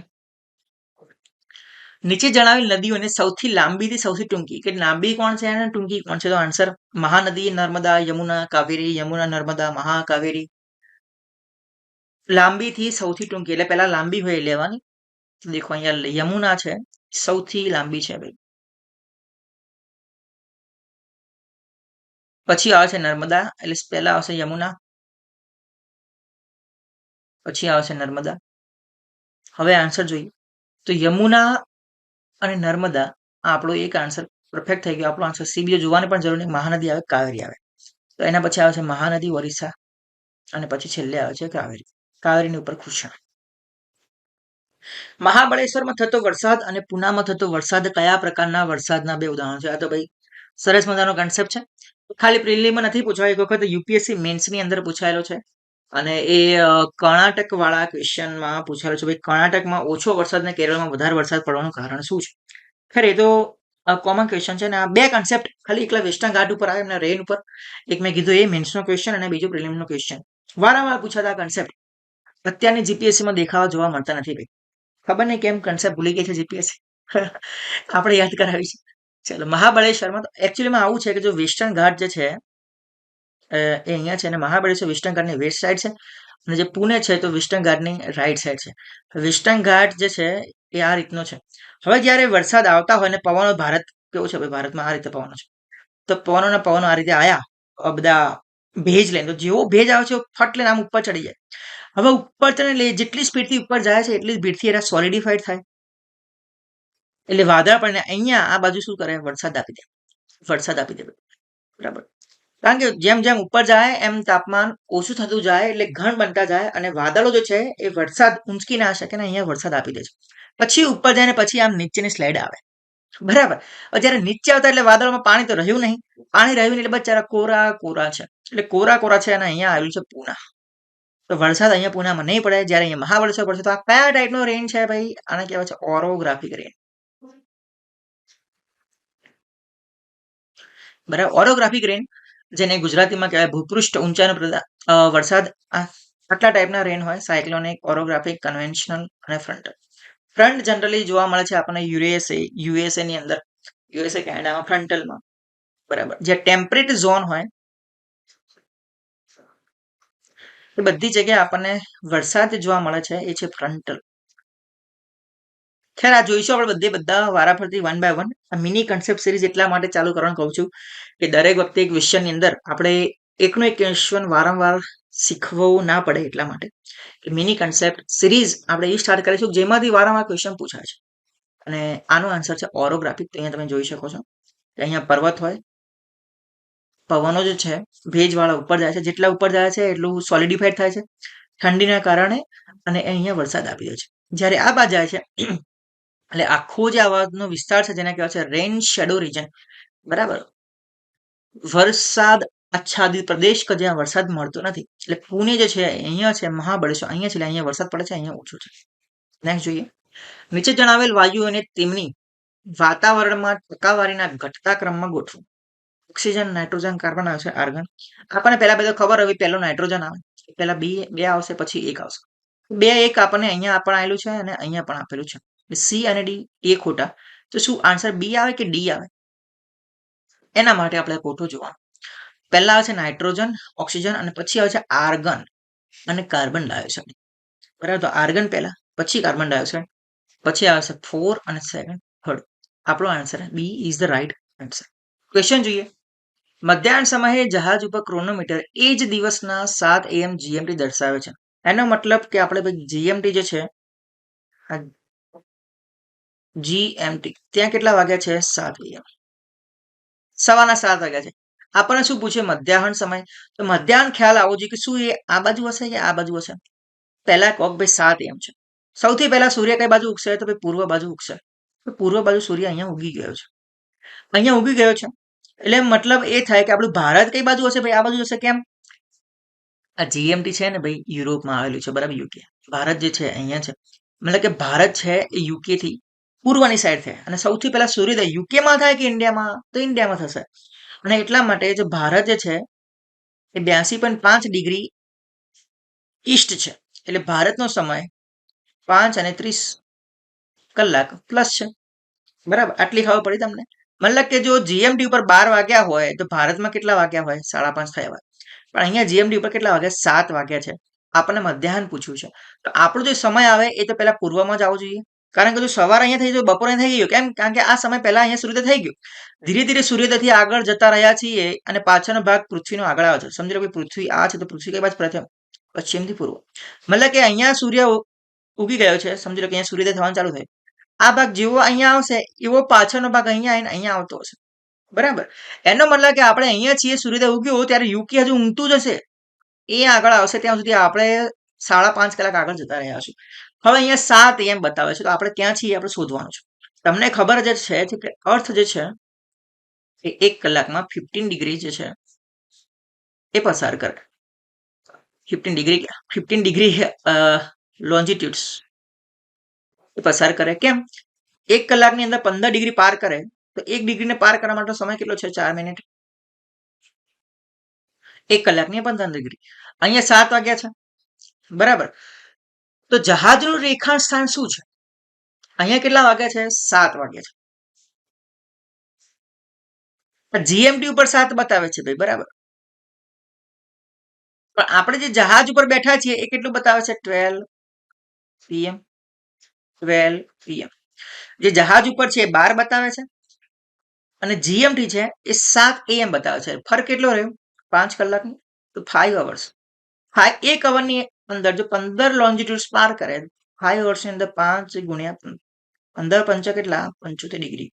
નીચે જણાવેલ નદીઓને સૌથી લાંબીથી સૌથી ટૂંકી, કે લાંબી કોણ છે અને ટૂંકી કોણ છે? તો આન્સર મહાનદી, નર્મદા, યમુના, કાવેરી. યમુના, નર્મદા, મહાકાવેરી. લાંબીથી સૌથી ટૂંકી એટલે પહેલા લાંબી હોય લેવાની. દેખો અહીંયા યમુના છે સૌથી લાંબી છે ભાઈ. પછી આવે છે નર્મદા, એટલે પહેલા આવશે યમુના, પછી આવશે નર્મદા. હવે આન્સર જોઈએ તો યમુના અને નર્મદા, આપણો એક આન્સર પરફેક્ટ થઈ ગયો. આપણો આન્સર સી. બીજો જોવાની પણ જરૂર નહીં. મહાનદી આવે, કાવેરી આવે. તો એના પછી આવે છે મહાનદી, ઓરિસ્સા, અને પછી છેલ્લે આવે છે કાવેરી. કાવેરીની ઉપર ખુશ છે. મહાબળેશ્વરમાં થતો વરસાદ અને પુનામાં થતો વરસાદ કયા પ્રકારના વરસાદના બે ઉદાહરણો છે? આ તો ભાઈ સરસ મજાનો કન્સેપ્ટ છે. ખાલી પ્રિલિમમાં નથી પૂછાયો, એક વખત યુપીએસસી મેન્સની અંદર પૂછાયેલો છે, અને એ કર્ણાટક વાળા ક્વેશ્ચનમાં પૂછાયેલો છે. ભાઈ કર્ણાટકમાં ઓછો વરસાદ ને કેરળમાં વધારે વરસાદ પડવાનું કારણ શું છે? ખરેખર એ તો કોમન ક્વેશ્ચન છે ને. આ બે કન્સેપ્ટ ખાલી એકલા વેસ્ટર્ન ઘાટ ઉપર આવે એમના રેન ઉપર. એક મેં કીધું એ મેન્સનો ક્વેશ્ચન, અને બીજો પ્રિલિમનો ક્વેશ્ચન. વારંવાર પૂછાતા કન્સેપ્ટ અત્યારની જીપીએસસીમાં દેખાવા જોવા મળતા નથી ભાઈ. ખબર નહીં કેમ કન્સેપ્ટ ભૂલી ગઈ છે જીપીએસસી. આપણે યાદ કરાવી છે. ચલો, મહાબળેશ્વરમાં તો એકચ્યુઅલીમાં આવું છે કે જો વેસ્ટર્ન ઘાટ જે છે એ અહીંયા છે, અને મહાબળેશ્વર વેસ્ટર્ન ઘાટની વેસ્ટ સાઈડ છે, અને જે પુણે છે તો વેસ્ટર્ન ઘાટની રાઈટ સાઈડ છે. વેસ્ટર્ન ઘાટ જે છે એ આ રીતનો છે. હવે જ્યારે વરસાદ આવતા હોય ને પવનો, ભારત કેવું છે ભાઈ, ભારતમાં આ રીતે પવનો છે. તો પવનો આ રીતે આયા બધા ભેજ લઈને, તો જેવો ભેજ આવે છે ફટ લઈને આમ ઉપર ચડી જાય. હવે ઉપર ચડીને જેટલી સ્પીડથી ઉપર જાય છે એટલી સ્પીડથી એના સોલિડિફાઈડ થાય, એટલે વાદળ પડે. અહીંયા આ બાજુ શું કરે? વરસાદ આપી દે. વરસાદ આપી દે બરાબર. કારણ કે જેમ જેમ ઉપર જાય એમ તાપમાન ઓછું થતું જાય, એટલે ઘન બનતા જાય, અને વાદળો જે છે એ વરસાદ ઊંચકી ના શકે ને અહીંયા વરસાદ આપી દે છે. પછી ઉપર જાય ને પછી આમ નીચેની સ્લાઇડ આવે બરાબર. જ્યારે નીચે આવતા એટલે વાદળમાં પાણી તો રહ્યું નહીં. પાણી રહ્યું નહીં એટલે બચારા કોરા કોરા છે, એટલે કોરા કોરા છે, અને અહીંયા આવેલું છે પૂના. તો વરસાદ અહીંયા પૂનામાં નહીં પડે, જ્યારે અહીંયા મહાબળેશ્વર પડશે. તો આ કયા ટાઈપનો રેન છે ભાઈ? આને કહેવાય છે ઓરોગ્રાફિક રેન. બરાબર, ઓરોગ્રાફિક રેન, જેને ગુજરાતીમાં કહેવાય ભૂપૃષ્ઠ ઊંચાઈનો વરસાદ. આટલા ટાઈપના રેન હોય: સાયક્લોનિક, ઓરોગ્રાફિક, કન્વેન્શનલ અને ફ્રન્ટલ. ફ્રન્ટ જનરલી જોવા મળે છે આપણને યુએસએ ની અંદર, યુએસએ કેનેડામાં ફ્રન્ટલમાં. બરાબર, જે ટેમ્પરેટ ઝોન હોય એ બધી જગ્યાએ આપણને વરસાદ જોવા મળે છે, એ છે ફ્રન્ટલ. ખેર આ જોઈશું આપણે બધા વારાફરતી 1 by 1. આ મિની કન્સેપ્ટ સિરીઝ એટલા માટે ચાલુ કરવાનું કહું છું કે દરેક વખતે એક ક્વેશ્ચનની અંદર આપણે એકનો એક ક્વેશ્ચન વારંવાર શીખવવું ના પડે એટલા માટે મિની કન્સેપ્ટ સિરીઝ આપણે એ સ્ટાર્ટ કરીશું જેમાંથી વારંવાર ક્વેશ્ચન પૂછાય છે. અને આનો આન્સર છે ઓરોગ્રાફી. તો અહીંયા તમે જોઈ શકો છો કે અહીંયા પર્વત હોય, પવનો જે છે ભેજવાળા ઉપર જાય છે, જેટલા ઉપર જાય છે એટલું સોલિડિફાઈડ થાય છે ઠંડીના કારણે, અને અહીંયા વરસાદ આપી દે છે. જ્યારે આ બાજુ જાય છે એટલે આખો જે આવાજનો વિસ્તાર છે જેને કહેવાય છે રેન શેડો રીજન, બરાબર, વરસાદ આચ્છાદિત પ્રદેશ કે જ્યાં વરસાદ મળતો નથી. એટલે પુણે જે છે અહીંયા છે, મહાબળેશ્વર અહીંયા છે, એટલે અહીંયા વરસાદ પડે છે, અહીંયા ઓછો છે. નેક્સ્ટ જોઈએ, નીચે જણાવેલ વાયુ અને તેમની વાતાવરણમાં ટકાવારીના ઘટતા ક્રમમાં ગોઠવો. ઓક્સિજન, નાઇટ્રોજન, કાર્બન આવશે, આર્ગન. આપણને પહેલા બધું ખબર હવે પહેલો નાઇટ્રોજન આવે, પહેલા બે આવશે, પછી એક આવશે. બે એક આપણને અહીંયા પણ આવેલું છે અને અહીંયા પણ આપેલું છે. સી અને ડી એ ખોટા, તો શું આન્સર બી આવે કે ડી આવે? એના માટે આપણે ખોટું જોવાનું. પહેલા આવે છે નાઇટ્રોજન, ઓક્સિજન, અને પછી આવે છે આર્ગન અને કાર્બન ડાયોક્સાઇડ. બરાબર, તો આર્ગન પહેલા, પછી કાર્બન ડાયોક્સાઇડ, પછી આવશે 4 અને 7 થર્ડ. આપણો answer B is the right answer. Question જોઈએ, મધ્યાહન સમયે જહાજ ઉપર ક્રોનોમીટર એ જ દિવસના 7 AM GMT દર્શાવે છે. એનો મતલબ કે આપણે જીએમટી જે છે, જીએમટી ત્યાં કેટલા વાગ્યા છે? 7 AM, સવારના 7 વાગ્યા છે. આપણને શું પૂછે? મધ્યાહન સમય. તો મધ્યાહન ખ્યાલ આવો જોઈએ કે શું એ આ બાજુ હશે કે આ બાજુ હશે? પહેલા કહો ભાઈ 7 AM છે. સૌથી પહેલા સૂર્ય કઈ બાજુ ઉગશે? તો ભાઈ પૂર્વ બાજુ ઉગશે. તો પૂર્વ બાજુ સૂર્ય અહીંયા ઉગી ગયો છે, અહીંયા ઉગી ગયો છે. એટલે મતલબ એ થાય કે આપણું ભારત કઈ બાજુ હશે? ભાઈ આ બાજુ હશે. કેમ? આ જીએમટી છે ને ભાઈ યુરોપમાં આવેલું છે, બરાબર, યુકે. ભારત જે છે અહીંયા છે, મતલબ કે ભારત છે એ યુકે થી પૂર્વની સાઈડ થાય, અને સૌથી પહેલા સૂર્યોદય યુકેમાં થાય કે ઇન્ડિયામાં? તો ઇન્ડિયામાં થશે. અને એટલા માટે જે ભારત જે છે એ 82.5 ડિગ્રી ઈસ્ટ છે, એટલે ભારતનો સમય 5:30 પ્લસ છે. બરાબર, આટલી ખબર પડી તમને? મતલબ કે જો જીએમટી ઉપર 12 વાગ્યા હોય તો ભારતમાં કેટલા વાગ્યા હોય? 5:30 થયા હોય. પણ અહીંયા જીએમટી ઉપર કેટલા વાગ્યા? 7 વાગ્યા છે. આપણને મધ્યાહન પૂછ્યું છે, તો આપણો જે સમય આવે એ તો પહેલા પૂર્વમાં જ આવવો જોઈએ. કારણ કે જો સવાર અહીંયા થઈ ગયું, બપોરે થઈ ગયું. કેમ? કારણ કે આ સમય પહેલા અહીંયા સૂર્યોદય થઈ ગયું. ધીરે ધીરે સૂર્યોદયથી આગળ જતા રહ્યા છીએ અને પાછળનો ભાગ પૃથ્વીનો આગળ આવે છે. સમજી લો કે પૃથ્વી આ છે, તો પૃથ્વી કઈ બાજુ? પ્રથમ પશ્ચિમથી પૂર્વ. મતલબ કે અહીંયા સૂર્ય ઉગી ગયો છે. સમજી લો કે અહીંયા સૂર્યોદય થવાનું ચાલુ થાય. આ ભાગ જેવો અહીંયા આવશે એવો પાછળનો ભાગ અહીંયા આવીને અહીંયા આવતો હશે. બરાબર, એનો મતલબ કે આપણે અહીંયા છીએ, સૂર્યોદય ઉગ્યો ત્યારે યુકે હજુ ઊંઘતું જ હશે, એ આગળ આવશે. ત્યાં સુધી આપણે 5.5 કલાક આગળ જતા રહ્યા છું. હવે અહીંયા 7 AM બતાવે છે, તો આપણે ક્યાં છીએ આપણે શોધવાનું છે. તમને ખબર જ છે કે અર્થ જે છે એ 1 કલાકમાં 15 ડિગ્રી જે છે એ પસાર કરે. 15 ડિગ્રી લોન્જિટ્યુડ્સ પસાર કરે. કેમ? 1 કલાકની અંદર 15 ડિગ્રી પાર કરે, તો 1 ડિગ્રીને પાર કરવા માટે સમય કેટલો છે? 4 મિનિટ. 1 કલાકની 15 ડિગ્રી. અહીંયા 7 વાગ્યા છે, બરાબર. તો જહાજનું રેખાંશ સ્થાન શું છે? અહીંયા કેટલા વાગ્યા છે? 7 વાગ્યા છે. જીએમટી ઉપર 7 બતાવે છે ભાઈ, બરાબર. પણ આપણે જે જહાજ ઉપર બેઠા છીએ એ કેટલું બતાવે છે? 12 PM. 12 PM. જે જહાજ ઉપર છે એ 12 બતાવે છે, અને જીએમટી છે એ 7 AM બતાવે છે. ફરક કેટલો રહ્યો? 5 કલાકની. તો 5 અવર્સ. 1 અવરની અંદર જો 15 લોન્જિટ્યુડ પાર કરે, 5 અવર્સની અંદર 5 ગુણ્યા 15 પંચા કેટલા? 75 ડિગ્રી.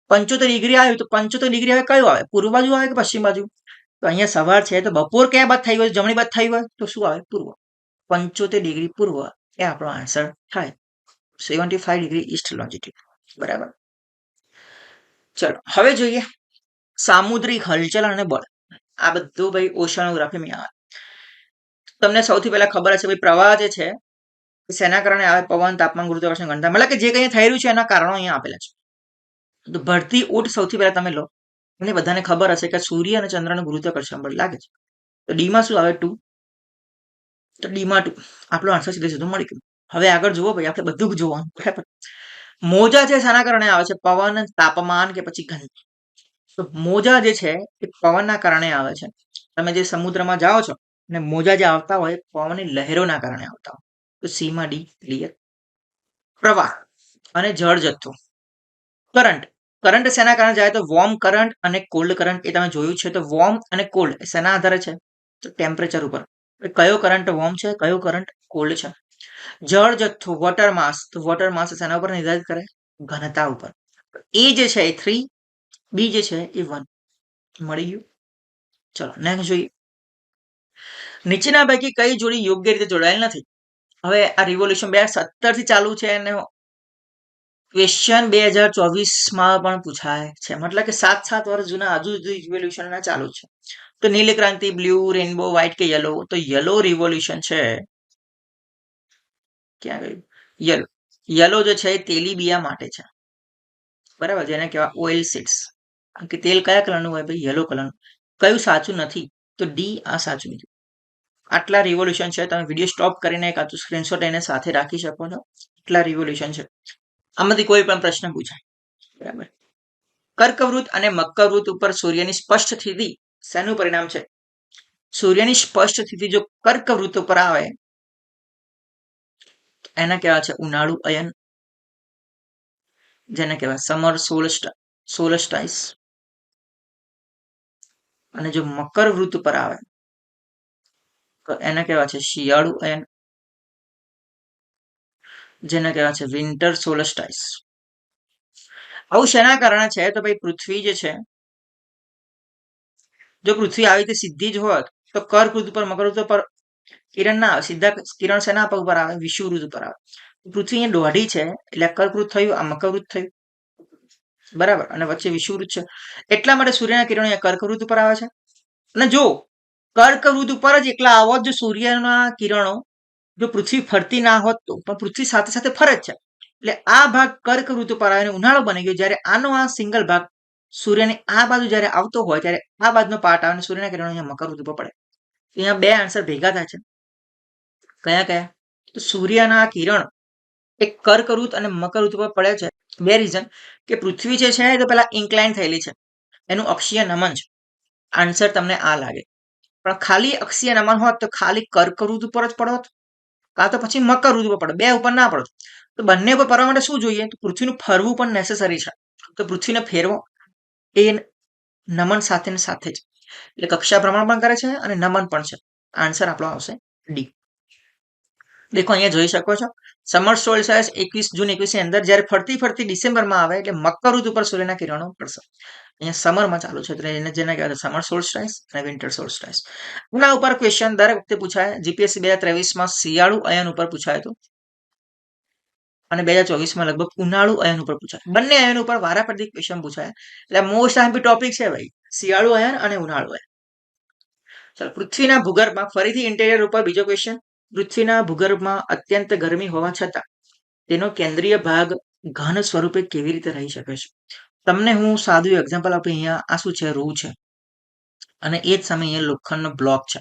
75 ડિગ્રી આવ્યું, તો 75 ડિગ્રી હવે કયું આવે? પૂર્વ બાજુ આવે કે પશ્ચિમ બાજુ? તો અહીંયા સવાર છે, તો બપોર ક્યાં બાદ થઈ હોય? જમણી બાદ થઈ હોય, તો શું આવે? પૂર્વ. 75 ડિગ્રી પૂર્વ એ આપણો આન્સર થાય. 75 ડિગ્રી ઈસ્ટ લોન્જિટ્યુડ. બરાબર. ચલો હવે જોઈએ સામુદ્રિક હલચલ અને બળ. આ બધું ભાઈ ઓશનોગ્રાફી આવે. તમને સૌથી પહેલા ખબર હશે ભાઈ પ્રવાહ જે છે શેના કારણે આવે? પવન, તાપમાન, ગુરુત્વાકર્ષણ, ઘનતા. મતલબ કે જે કંઈ થઈ રહ્યું છે એના કારણો અહીંયા આપેલા છે. તો ભરતી ઊંટ સૌથી પહેલા તમે લો, અને બધાને ખબર હશે કે સૂર્ય અને ચંદ્રનું ગુરુત્વાકર્ષણ બળ લાગે છે. તો ડીમાં શું આવે? 2. તો ડીમાં 2. આપણો આન્સર સીધે સીધો મળી ગયો. હવે આગળ જુઓ ભાઈ, આપણે બધું જોવાનું, બરાબર. મોજા છે શાના કારણે આવે છે? પવન, તાપમાન કે પછી ઘનતા. તો મોજા જે છે એ પવનના કારણે આવે છે. તમે જે સમુદ્રમાં જાઓ છો અને મોજા જે આવતા હોય પવનની લહેરોના કારણે આવતા હોય. તો સી માં ડી ક્લિયર. પ્રવાહ અને જળ જથ્થો, કરંટ. કરંટ શેના કારણે જાય તો વોર્મ કરંટ અને કોલ્ડ કરંટ એ તમે જોયું છે. તો વોર્મ અને કોલ્ડ શેના આધારે છે તો ટેમ્પરેચર ઉપર. કયો કરંટ વોર્મ છે, કયો કરંટ કોલ્ડ છે. જળ જથ્થો વોટર માસ, તો વોટર માસ શેના ઉપર નિર્ધારિત કરે ઘનતા ઉપર. એ જે છે એ 3, બી જે છે એ 1. મળી ગયું. ચલો નેક્સ્ટ જોઈએ. નીચેના પૈકી કઈ જોડી યોગ્ય રીતે જોડાયેલ નથી. હવે આ રિવોલ્યુશન 2017 થી ચાલુ છે અને ક્વેશ્ચન 2024 પણ પૂછાય છે. મતલબ કે 7 વર્ષ જૂના હજુ સુધી રિવોલ્યુશન ના ચાલુ છે. તો નીલી ક્રાંતિ, બ્લુ, રેનબો, વ્હાઇટ કે યલો. તો યલો રિવોલ્યુશન છે. ક્યાં ગયું? યલો. યલો જે છે એ તેલીબિયા માટે છે. બરાબર, જેને કહેવાય ઓઇલ સીડ્સ. કે તેલ કયા કલરનું હોય ભાઈ? યલો કલરનું. કયું સાચું નથી તો ડી આ સાચું નથી. આટલા રિવોલ્યુશન છે. તમે વિડીયો સ્ટોપ કરીને કાચું સ્ક્રીનશોટ એને સાથે રાખી શકો છો. આટલા રિવોલ્યુશન છે. આમાંથી કોઈ પણ પ્રશ્ન પૂછાય. બરાબર. કર્કવૃત અને મકરવૃત ઉપર સૂર્યની સ્પષ્ટ સ્થિતિ શેનું પરિણામ છે? સૂર્યની સ્પષ્ટ સ્થિતિ જો કર્કવૃત ઉપર આવે એને કહેવાય છે ઉનાળુ અયન, જેને કહેવાય સમર સોલસ્ટાઇસ. અને જો મકર વૃત પર આવે તો એને કહેવાય છે શિયાળુ અયન, જેને કહેવાય છે વિન્ટર સોલસ્ટાઇસ. આવું શેના કારણે છે તો ભાઈ પૃથ્વી જે છે, જો પૃથ્વી આવી રીતે સીધી જ હોત તો કર્કવૃત ઉપર મકરવૃત પર કિરણ ના આવે. સીધા કિરણ શેના ઉપર આવે? વિષુવવૃત ઉપર આવે. પૃથ્વી અહીંયા દોઢી છે એટલે કર્કવૃત થયું, આ મકરવૃત થયું. બરાબર. અને વચ્ચે વિષુવવૃત છે. એટલા માટે સૂર્યના કિરણો અહીંયા કર્કવૃત ઉપર આવે છે. અને જો કર્કવૃત ઉપર જ એકલા આવત જો સૂર્યના કિરણો, જો પૃથ્વી ફરતી ના હોત તો, પણ પૃથ્વી સાથે સાથે ફરે જ છે. એટલે આ ભાગ કર્કવૃત ઉપર આવીને ઉનાળો બની ગયો. જ્યારે આનો આ સિંગલ ભાગ સૂર્યની આ બાજુ જ્યારે આવતો હોય ત્યારે આ બાજુનો પાર્ટ આવે અને સૂર્યના કિરણો અહીંયા મકરવૃત ઉપર પડે. અહીંયા બે આન્સર ભેગા થાય છે. કયા કયા? તો સૂર્યના કિરણ એક કર્કવૃત અને મકરવૃત ઉપર પડે છે. બે રીઝન કે પૃથ્વી જે છે તો પેલા ઇન્ક્લાઇન થયેલી છે, એનું અક્ષીય નમન છે. આન્સર તમને આ લાગે. પણ ખાલી અક્ષીય નમન હોત તો ખાલી કર્કવૃત ઉપર જ પડોત, કાં તો પછી મકરવૃત ઉપર પડે. બે ઉપર ના પડો. તો બંને ઉપર પડવા માટે શું જોઈએ? તો પૃથ્વીનું ફરવું પણ નેસેસરી છે. તો પૃથ્વીને ફેરવો એ નમન સાથે જ, એટલે કક્ષા ભ્રમણ પણ કરે છે અને નમન પણ છે. આન્સર આપણો આવશે ડી. દેખો અહીંયા જોઈ શકો છો સમર સોલ્સ્ટાઇસ 21 જૂન 21 ની અંદર જ્યારે ફરતી ફરતી ડિસેમ્બરમાં આવે એટલે મકરવૃત ઉપર સૂર્યના કિરણો પડશે. અહીંયા સમરમાં ચાલુ છે એટલે જેને કહેવાય સમર સોલ્સ્ટાઇસ અને વિન્ટર સોલ્સ્ટાઇસ. એના ઉપર ક્વેશ્ચન દરેક વખતે પૂછાય. જીપીએસસી 2023 શિયાળુ અયન ઉપર પૂછાય હતું અને 2024 લગભગ ઉનાળુ અયન ઉપર પૂછાય. બંને અયન ઉપર વારાફરતી ક્વેશ્ચન પૂછાય. એટલે મોસ્ટ આઈએમપી ટોપિક છે ભાઈ, શિયાળુ અયન અને ઉનાળુ અયન. ચાલો, પૃથ્વીના ભૂગર્ભમાં ફરીથી ઇન્ટેરિયર ઉપર બીજો ક્વેશ્ચન. પૃથ્વીના ભૂગર્ભમાં અત્યંત ગરમી હોવા છતાં તેનો કેન્દ્રીય ભાગ ઘન સ્વરૂપે કેવી રીતે રહી શકે છે? તમને હું સાદું એક્ઝામ્પલ આપું. અહીંયા આ શું છે? રૂ છે અને એ જ સમયે અહીંયા લોખંડનો બ્લોક છે.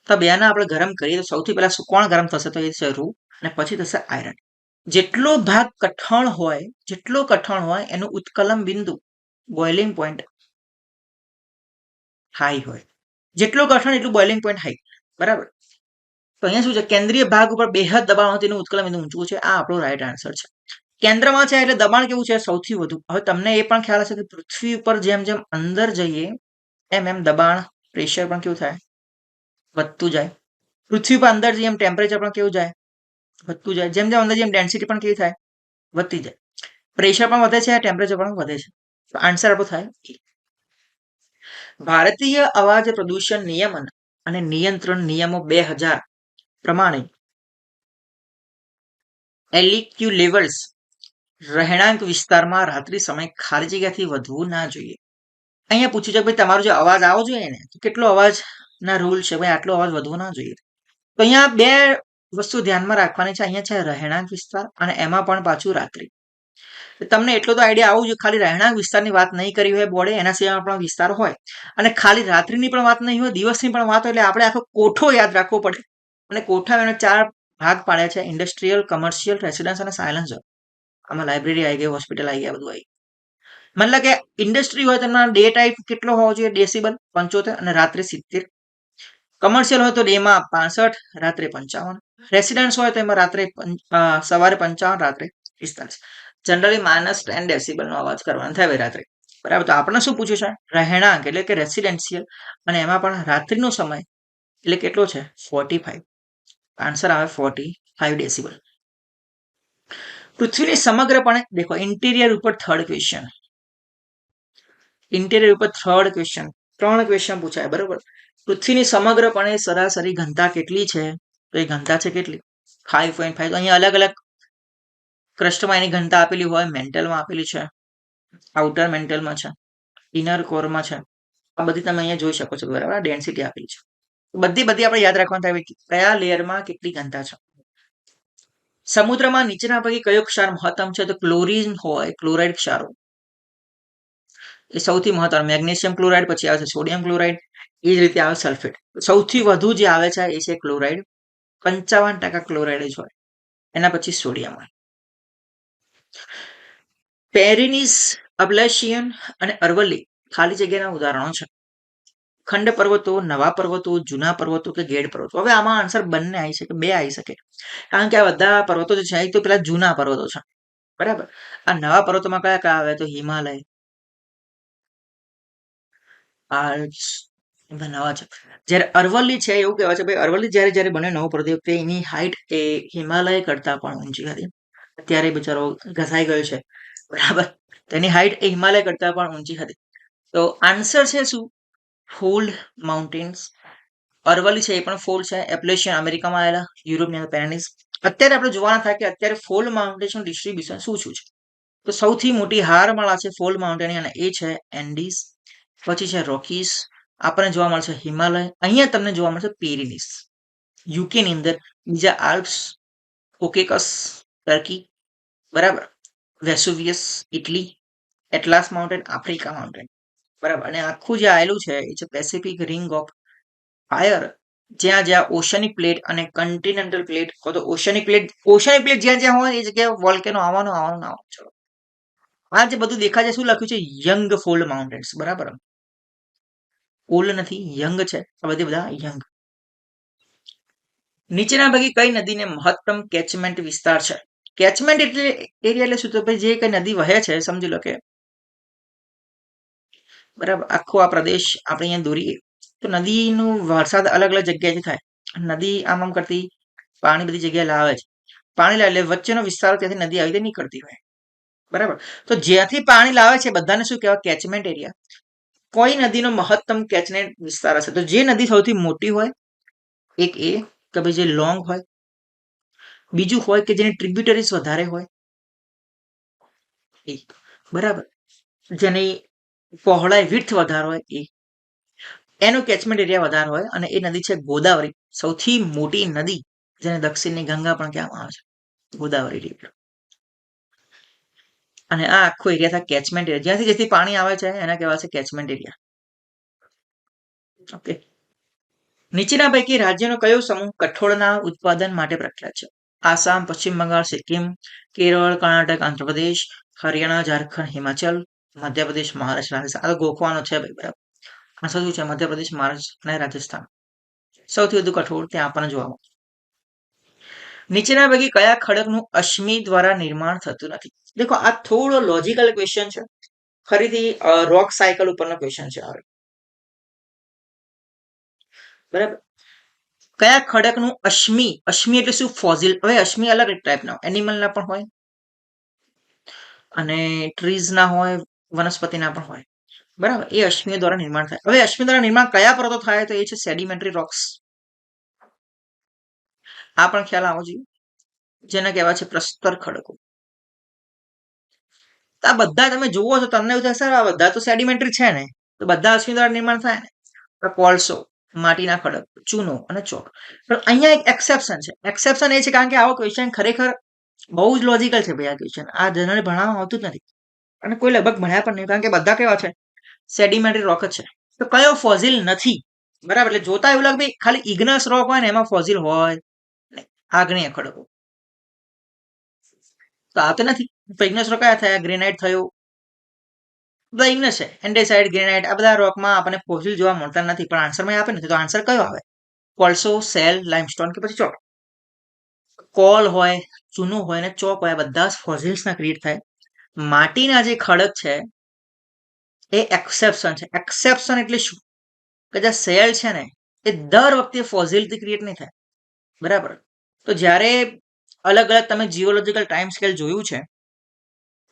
તો બેને આપણે ગરમ કરીએ તો સૌથી પહેલા કોણ ગરમ થશે? તો એ છે રૂ અને પછી થશે આયરન. જેટલો ભાગ કઠણ હોય એનું ઉત્કલન બિંદુ બોઇલિંગ પોઈન્ટ હાઈ હોય. જેટલું કઠણ એટલું બોઇલિંગ પોઈન્ટ હાઈ. બરાબર. તો અહીંયા શું છે? કેન્દ્રીય ભાગ ઉપર બેહદ દબાણ હોય તેનું ઉત્કલન બિંદુ ઊંચું છે. આ આપણો રાઈટ આન્સર છે. કેન્દ્રમાં છે એટલે દબાણ કેવું છે? સૌથી વધુ. હવે તમને એ પણ ખ્યાલ હશે કે પૃથ્વી ઉપર જેમ જેમ અંદર જઈએ એમ એમ દબાણ, પ્રેશર પણ કેવું થાય? વધતું જાય. પૃથ્વી પર અંદર જઈએ એમ ટેમ્પરેચર પણ કેવું જાય? વધતું જાય. જેમ જેમ અંદર જઈએ ડેન્સિટી પણ કેવી થાય? વધતી જાય. પ્રેશર પણ વધે છે, ટેમ્પરેચર પણ વધે છે. તો આન્સર આપણો થાય ભારતીય અવાજ પ્રદૂષણ નિયમન અને નિયંત્રણ નિયમો 2000 પ્રમાણે એલઈક્યુ લેવલ્સ રહેણાંક વિસ્તારમાં રાત્રિ સમય ખાલી જગ્યાથી વધવું ના જોઈએ. અહીંયા પૂછ્યું છે ભાઈ તમારો જે અવાજ આવવો જોઈએ ને, કેટલો અવાજ ના રૂલ છે ભાઈ? આટલો અવાજ વધવો ના જોઈએ. તો અહીંયા બે વસ્તુ ધ્યાનમાં રાખવાની છે. અહીંયા છે રહેણાંક વિસ્તાર અને એમાં પણ પાછું રાત્રિ. તમને એટલો તો આઈડિયા આવવું જોઈએ. ખાલી રહેણાંક વિસ્તારની વાત નહીં કરી હોય બોર્ડે, એના સિવાય પણ વિસ્તાર હોય અને ખાલી રાત્રિની પણ વાત નહીં હોય, દિવસની પણ વાત હોય, એટલે આપણે આખો કોઠો યાદ રાખવો પડે. અને કોઠા એને 4 ભાગ પાડ્યા છે: ઇન્ડસ્ટ્રીયલ, કમર્શિયલ, રેસિડન્સ અને સાયલેન્સર. આમાં લાઇબ્રેરી આવી ગઈ, હોસ્પિટલ આવી ગયા, બધું આવી ગયું. મતલબ કે ઇન્ડસ્ટ્રી હોય તો એમાં ડે ટાઈપ કેટલો હોવો જોઈએ? ડેસિબલ 75 અને રાત્રે 70. કમર્શિયલ હોય તો ડેમાં 65, રાત્રે 55. રેસિડન્સ હોય તો એમાં સવારે 55, રાત્રે 45. જનરલી -10 ડેસિબલનો અવાજ કરવાનો થાય રાત્રે, બરાબર. તો આપણને શું પૂછ્યું છે? રહેણાંક એટલે કે રેસિડેન્શિયલ, અને એમાં પણ રાત્રિનો સમય એટલે કેટલો છે? 45. આન્સર આવે 45 ડેસિબલ. પૃથ્વીની સમગ્રપણે દેખો, ઇન્ટિરિયર ઉપર થર્ડ ક્વેશ્ચન, ઇન્ટિરિયર ઉપર થર્ડ ક્વેશ્ચન, 3 ક્વેશ્ચન પૂછાય, બરોબર. પૃથ્વીની સમગ્રપણે સરાસરી ઘનતા કેટલી છે? તો એ ઘનતા છે કેટલી? 5.5. અહીંયા અલગ અલગ ક્રસ્ટમાં એની ઘનતા આપેલી હોય, મેન્ટલમાં આપેલી છે, આઉટર મેન્ટલમાં છે, ઇનર કોરમાં છે. આ બધી તમે અહીંયા જોઈ શકો છો, બરાબર. ડેન્સિટી આપેલી છે. બધી આપણે યાદ રાખવાનું થાય કયા લેયરમાં કેટલી ઘનતા છે. સમુદ્રમાં નીચેના પૈકી કયો ક્ષાર મહત્તમ છે? તો ક્લોરીન હોય, ક્લોરાઇડ ક્ષારો એ સૌથી મહત્વનું. મેગ્નેશિયમ ક્લોરાઇડ, પછી આવે છે સોડિયમ ક્લોરાઇડ, એ જ રીતે આવે સલ્ફેટ. સૌથી વધુ જે આવે છે એ છે ક્લોરાઇડ, 55% ક્લોરાઇડ જ હોય, એના પછી સોડિયમ હોય. પેરિનીસ, અબલેશિયન અને અરવલ્લી ખાલી જગ્યાના ઉદાહરણો છે. ખંડ પર્વતો, નવા પર્વતો, જૂના પર્વતો કે ગેડ પર્વતો. હવે આમાં આન્સર બંને આવી શકે, બે આવી શકે, કારણ કે આ બધા પર્વતો જે છે એ તો પેલા જૂના પર્વતો છે, બરાબર. આ નવા પર્વતોમાં કયા કયા આવે? તો હિમાલય, આલ્પ્સ, નવા છે. જ્યારે અરવલ્લી છે, એવું કહેવાય છે ભાઈ, અરવલ્લી જ્યારે જ્યારે બને નવો પર્વત, એની હાઈટ એ હિમાલય કરતા પણ ઊંચી હતી. અત્યારે બિચારો ઘસાઈ ગયો છે, બરાબર. તેની હાઈટ એ હિમાલય કરતા પણ ઊંચી હતી. તો આન્સર છે શું? Fold mountains. અરવલ્લી છે એ પણ ફોલ્ડ છે. એપ્લેશિયન અમેરિકામાં આવેલા, યુરોપિયન પેરેનિસ. અત્યારે આપણે જોવાના થાય કે અત્યારે ફોલ્ડ માઉન્ટેન્સનું ડિસ્ટ્રીબ્યુશન શું શું છે. તો સૌથી મોટી હારમાળા છે ફોલ્ડ માઉન્ટેન, અને એ છે એન્ડીઝ. પછી છે રોકીસ, આપણને જોવા મળશે હિમાલય. અહીંયા તમને જોવા મળશે પેરિનીસ, યુકે ની અંદર. બીજા આલ્પ્સ, કોકેકસ ટર્કી, બરાબર. Vesuvius Italy, Atlas mountain Africa mountain, બરાબર. અને આખું જે આવેલું છે એ છે પેસિફિક રિંગ ઓફ ફાયર, જ્યાં જ્યાં ઓશનિક પ્લેટ અને કન્ટિનેન્ટલ પ્લેટ, તો ઓશનિક પ્લેટ જ્યાં જ્યાં હોય એ જગ્યાએ વોલ્કેનો આવવાનું. ચલો, આ જે બધું દેખાય છે, શું લખ્યું છે? યંગ ફોલ્ડ માઉન્ટેન્સ, બરાબર. ઓલ્ડ નથી, યંગ છે. આ બધા યંગ. નીચેના પૈકી કઈ નદીને મહત્તમ કેચમેન્ટ વિસ્તાર છે? કેચમેન્ટ એટલે એરિયા એટલે શું? તો ભાઈ જે કઈ નદી વહે છે, સમજી લો કે, બરાબર, આખો આ પ્રદેશ આપણે અહીંયા દોરીએ તો નદીનું વરસાદ અલગ અલગ જગ્યાએથી થાય. નદી આમ કરતી પાણી બધી જગ્યાએ લાવે છે. પાણી લાવે એટલે વચ્ચેનો વિસ્તાર, ત્યાંથી નદી આવી રીતે નીકળતી હોય, બરાબર. તો જ્યાંથી પાણી લાવે છે બધાને શું કહેવાય? Catchment area. કોઈ નદીનો મહત્તમ કેચમેન્ટ વિસ્તાર હશે, તો જે નદી સૌથી મોટી હોય, એક એ કે ભાઈ જે લોંગ હોય, બીજું હોય કે જેની ટ્રિબ્યુટરીઝ વધારે હોય, એ, બરાબર. જેની પહોળાઈ વિડ્થ વધારે હોય, એનો કેચમેન્ટ એરિયા વધારે હોય. અને એ નદી છે ગોદાવરી, સૌથી મોટી નદી, જેને દક્ષિણની ગંગા પણ કહેવામાં આવે છે, ગોદાવરી રિવર. અને આ આખો એરિયા થાય કેચમેન્ટ એરિયા. જ્યાંથી જેથી પાણી આવે છે એના કહેવાય છે કેચમેન્ટ એરિયા. ઓકે. નીચેના પૈકી રાજ્યનો કયો સમૂહ કઠોળના ઉત્પાદન માટે પ્રખ્યાત છે? આસામ, પશ્ચિમ બંગાળ, સિક્કિમ, કેરળ, કર્ણાટક, આંધ્રપ્રદેશ, હરિયાણા, ઝારખંડ, હિમાચલ, મધ્યપ્રદેશ, મહારાષ્ટ્ર, રાજસ્થાન. આ ગોખવાનો છે ભાઈ, બરાબર. આ શું છે? મધ્યપ્રદેશ, મહારાષ્ટ્ર અને રાજસ્થાન. સૌથી વધુ કઠોળ ત્યાં આપણને જોવા મળે. નીચેના પૈકી કયા ખડકનું અશ્મિ દ્વારા નિર્માણ થતું નથી? દેખો, આ થોડો લોજિકલ ક્વેશ્ચન છે, ફરીથી રોક સાયકલ ઉપરનો ક્વેશ્ચન છે. હવે, બરાબર, કયા ખડકનું અશ્મિ એટલે શું? ફોસિલ. હવે અશ્મિ અલગ ટાઈપના એનિમલના પણ હોય, અને ટ્રીઝના હોય, વનસ્પતિના પણ હોય, બરાબર. એ અશ્મિ દ્વારા નિર્માણ થાય. હવે અશ્મિ દ્વારા નિર્માણ કયા પર્વતો થાય? તો એ છે સેડિમેન્ટરી રોક્સ. આ પણ ખ્યાલ આવવો જોઈએ, જેને કહેવાય છે પ્રસ્તર ખડકો. આ બધા તમે જુઓ તો તમને એવું થાય, સર આ બધા તો સેડિમેન્ટરી છે ને, તો બધા અશ્મિ દ્વારા નિર્માણ થાય ને. કોલસો, માટીના ખડક, ચૂનો અને ચોક. પણ અહીંયા એક એક્સેપ્શન છે. એક્સેપ્શન એ છે કારણ કે આવો ક્વેશ્ચન ખરેખર બહુ જ લોજિકલ છે ભાઈ. આ ક્વેશ્ચન આ જનરલી ભણવામાં આવતું જ નથી, અને કોઈ લગભગ ભણ્યા પણ નહીં, કારણ કે બધા કેવા છે? સેડિમેન્ટરી રોક જ છે. તો કયો ફોસિલ નથી? બરાબર. એટલે જોતા એવું લાગે ખાલી ઇગ્નસ રોક હોય ને એમાં ફોસિલ હોય, આગ્નેય ખડકો. તો આ તો નથી. તો ઇગ્નસ રોક કયા થયા? ગ્રેનાઇટ થયો, બધા ઇગ્નસ છે. એન્ડેસાઇટ, ગ્રેનાઇટ, આ બધા રોકમાં આપણને ફોસિલ જોવા મળતા નથી. પણ આન્સરમાં આપે નથી, તો આન્સર કયો આવે? કોલસો, સેલ, લાઇમસ્ટોન કે પછી ચોક? કોલ હોય, ચૂનો હોય ને ચોક હોય, બધા ફોસિલ્સના ક્રિએટ થાય. માટીના જે ખડક છે એ એક્સેપ્શન છે. એક્સેપ્શન એટલે શું? કે જે સેલ છે ને એ દર વખતે ફોસિલથી ક્રિએટ નહીં થાય. બરાબર. તો જ્યારે અલગ અલગ તમે જીઓલોજીકલ ટાઈમ સ્કેલ જોયું છે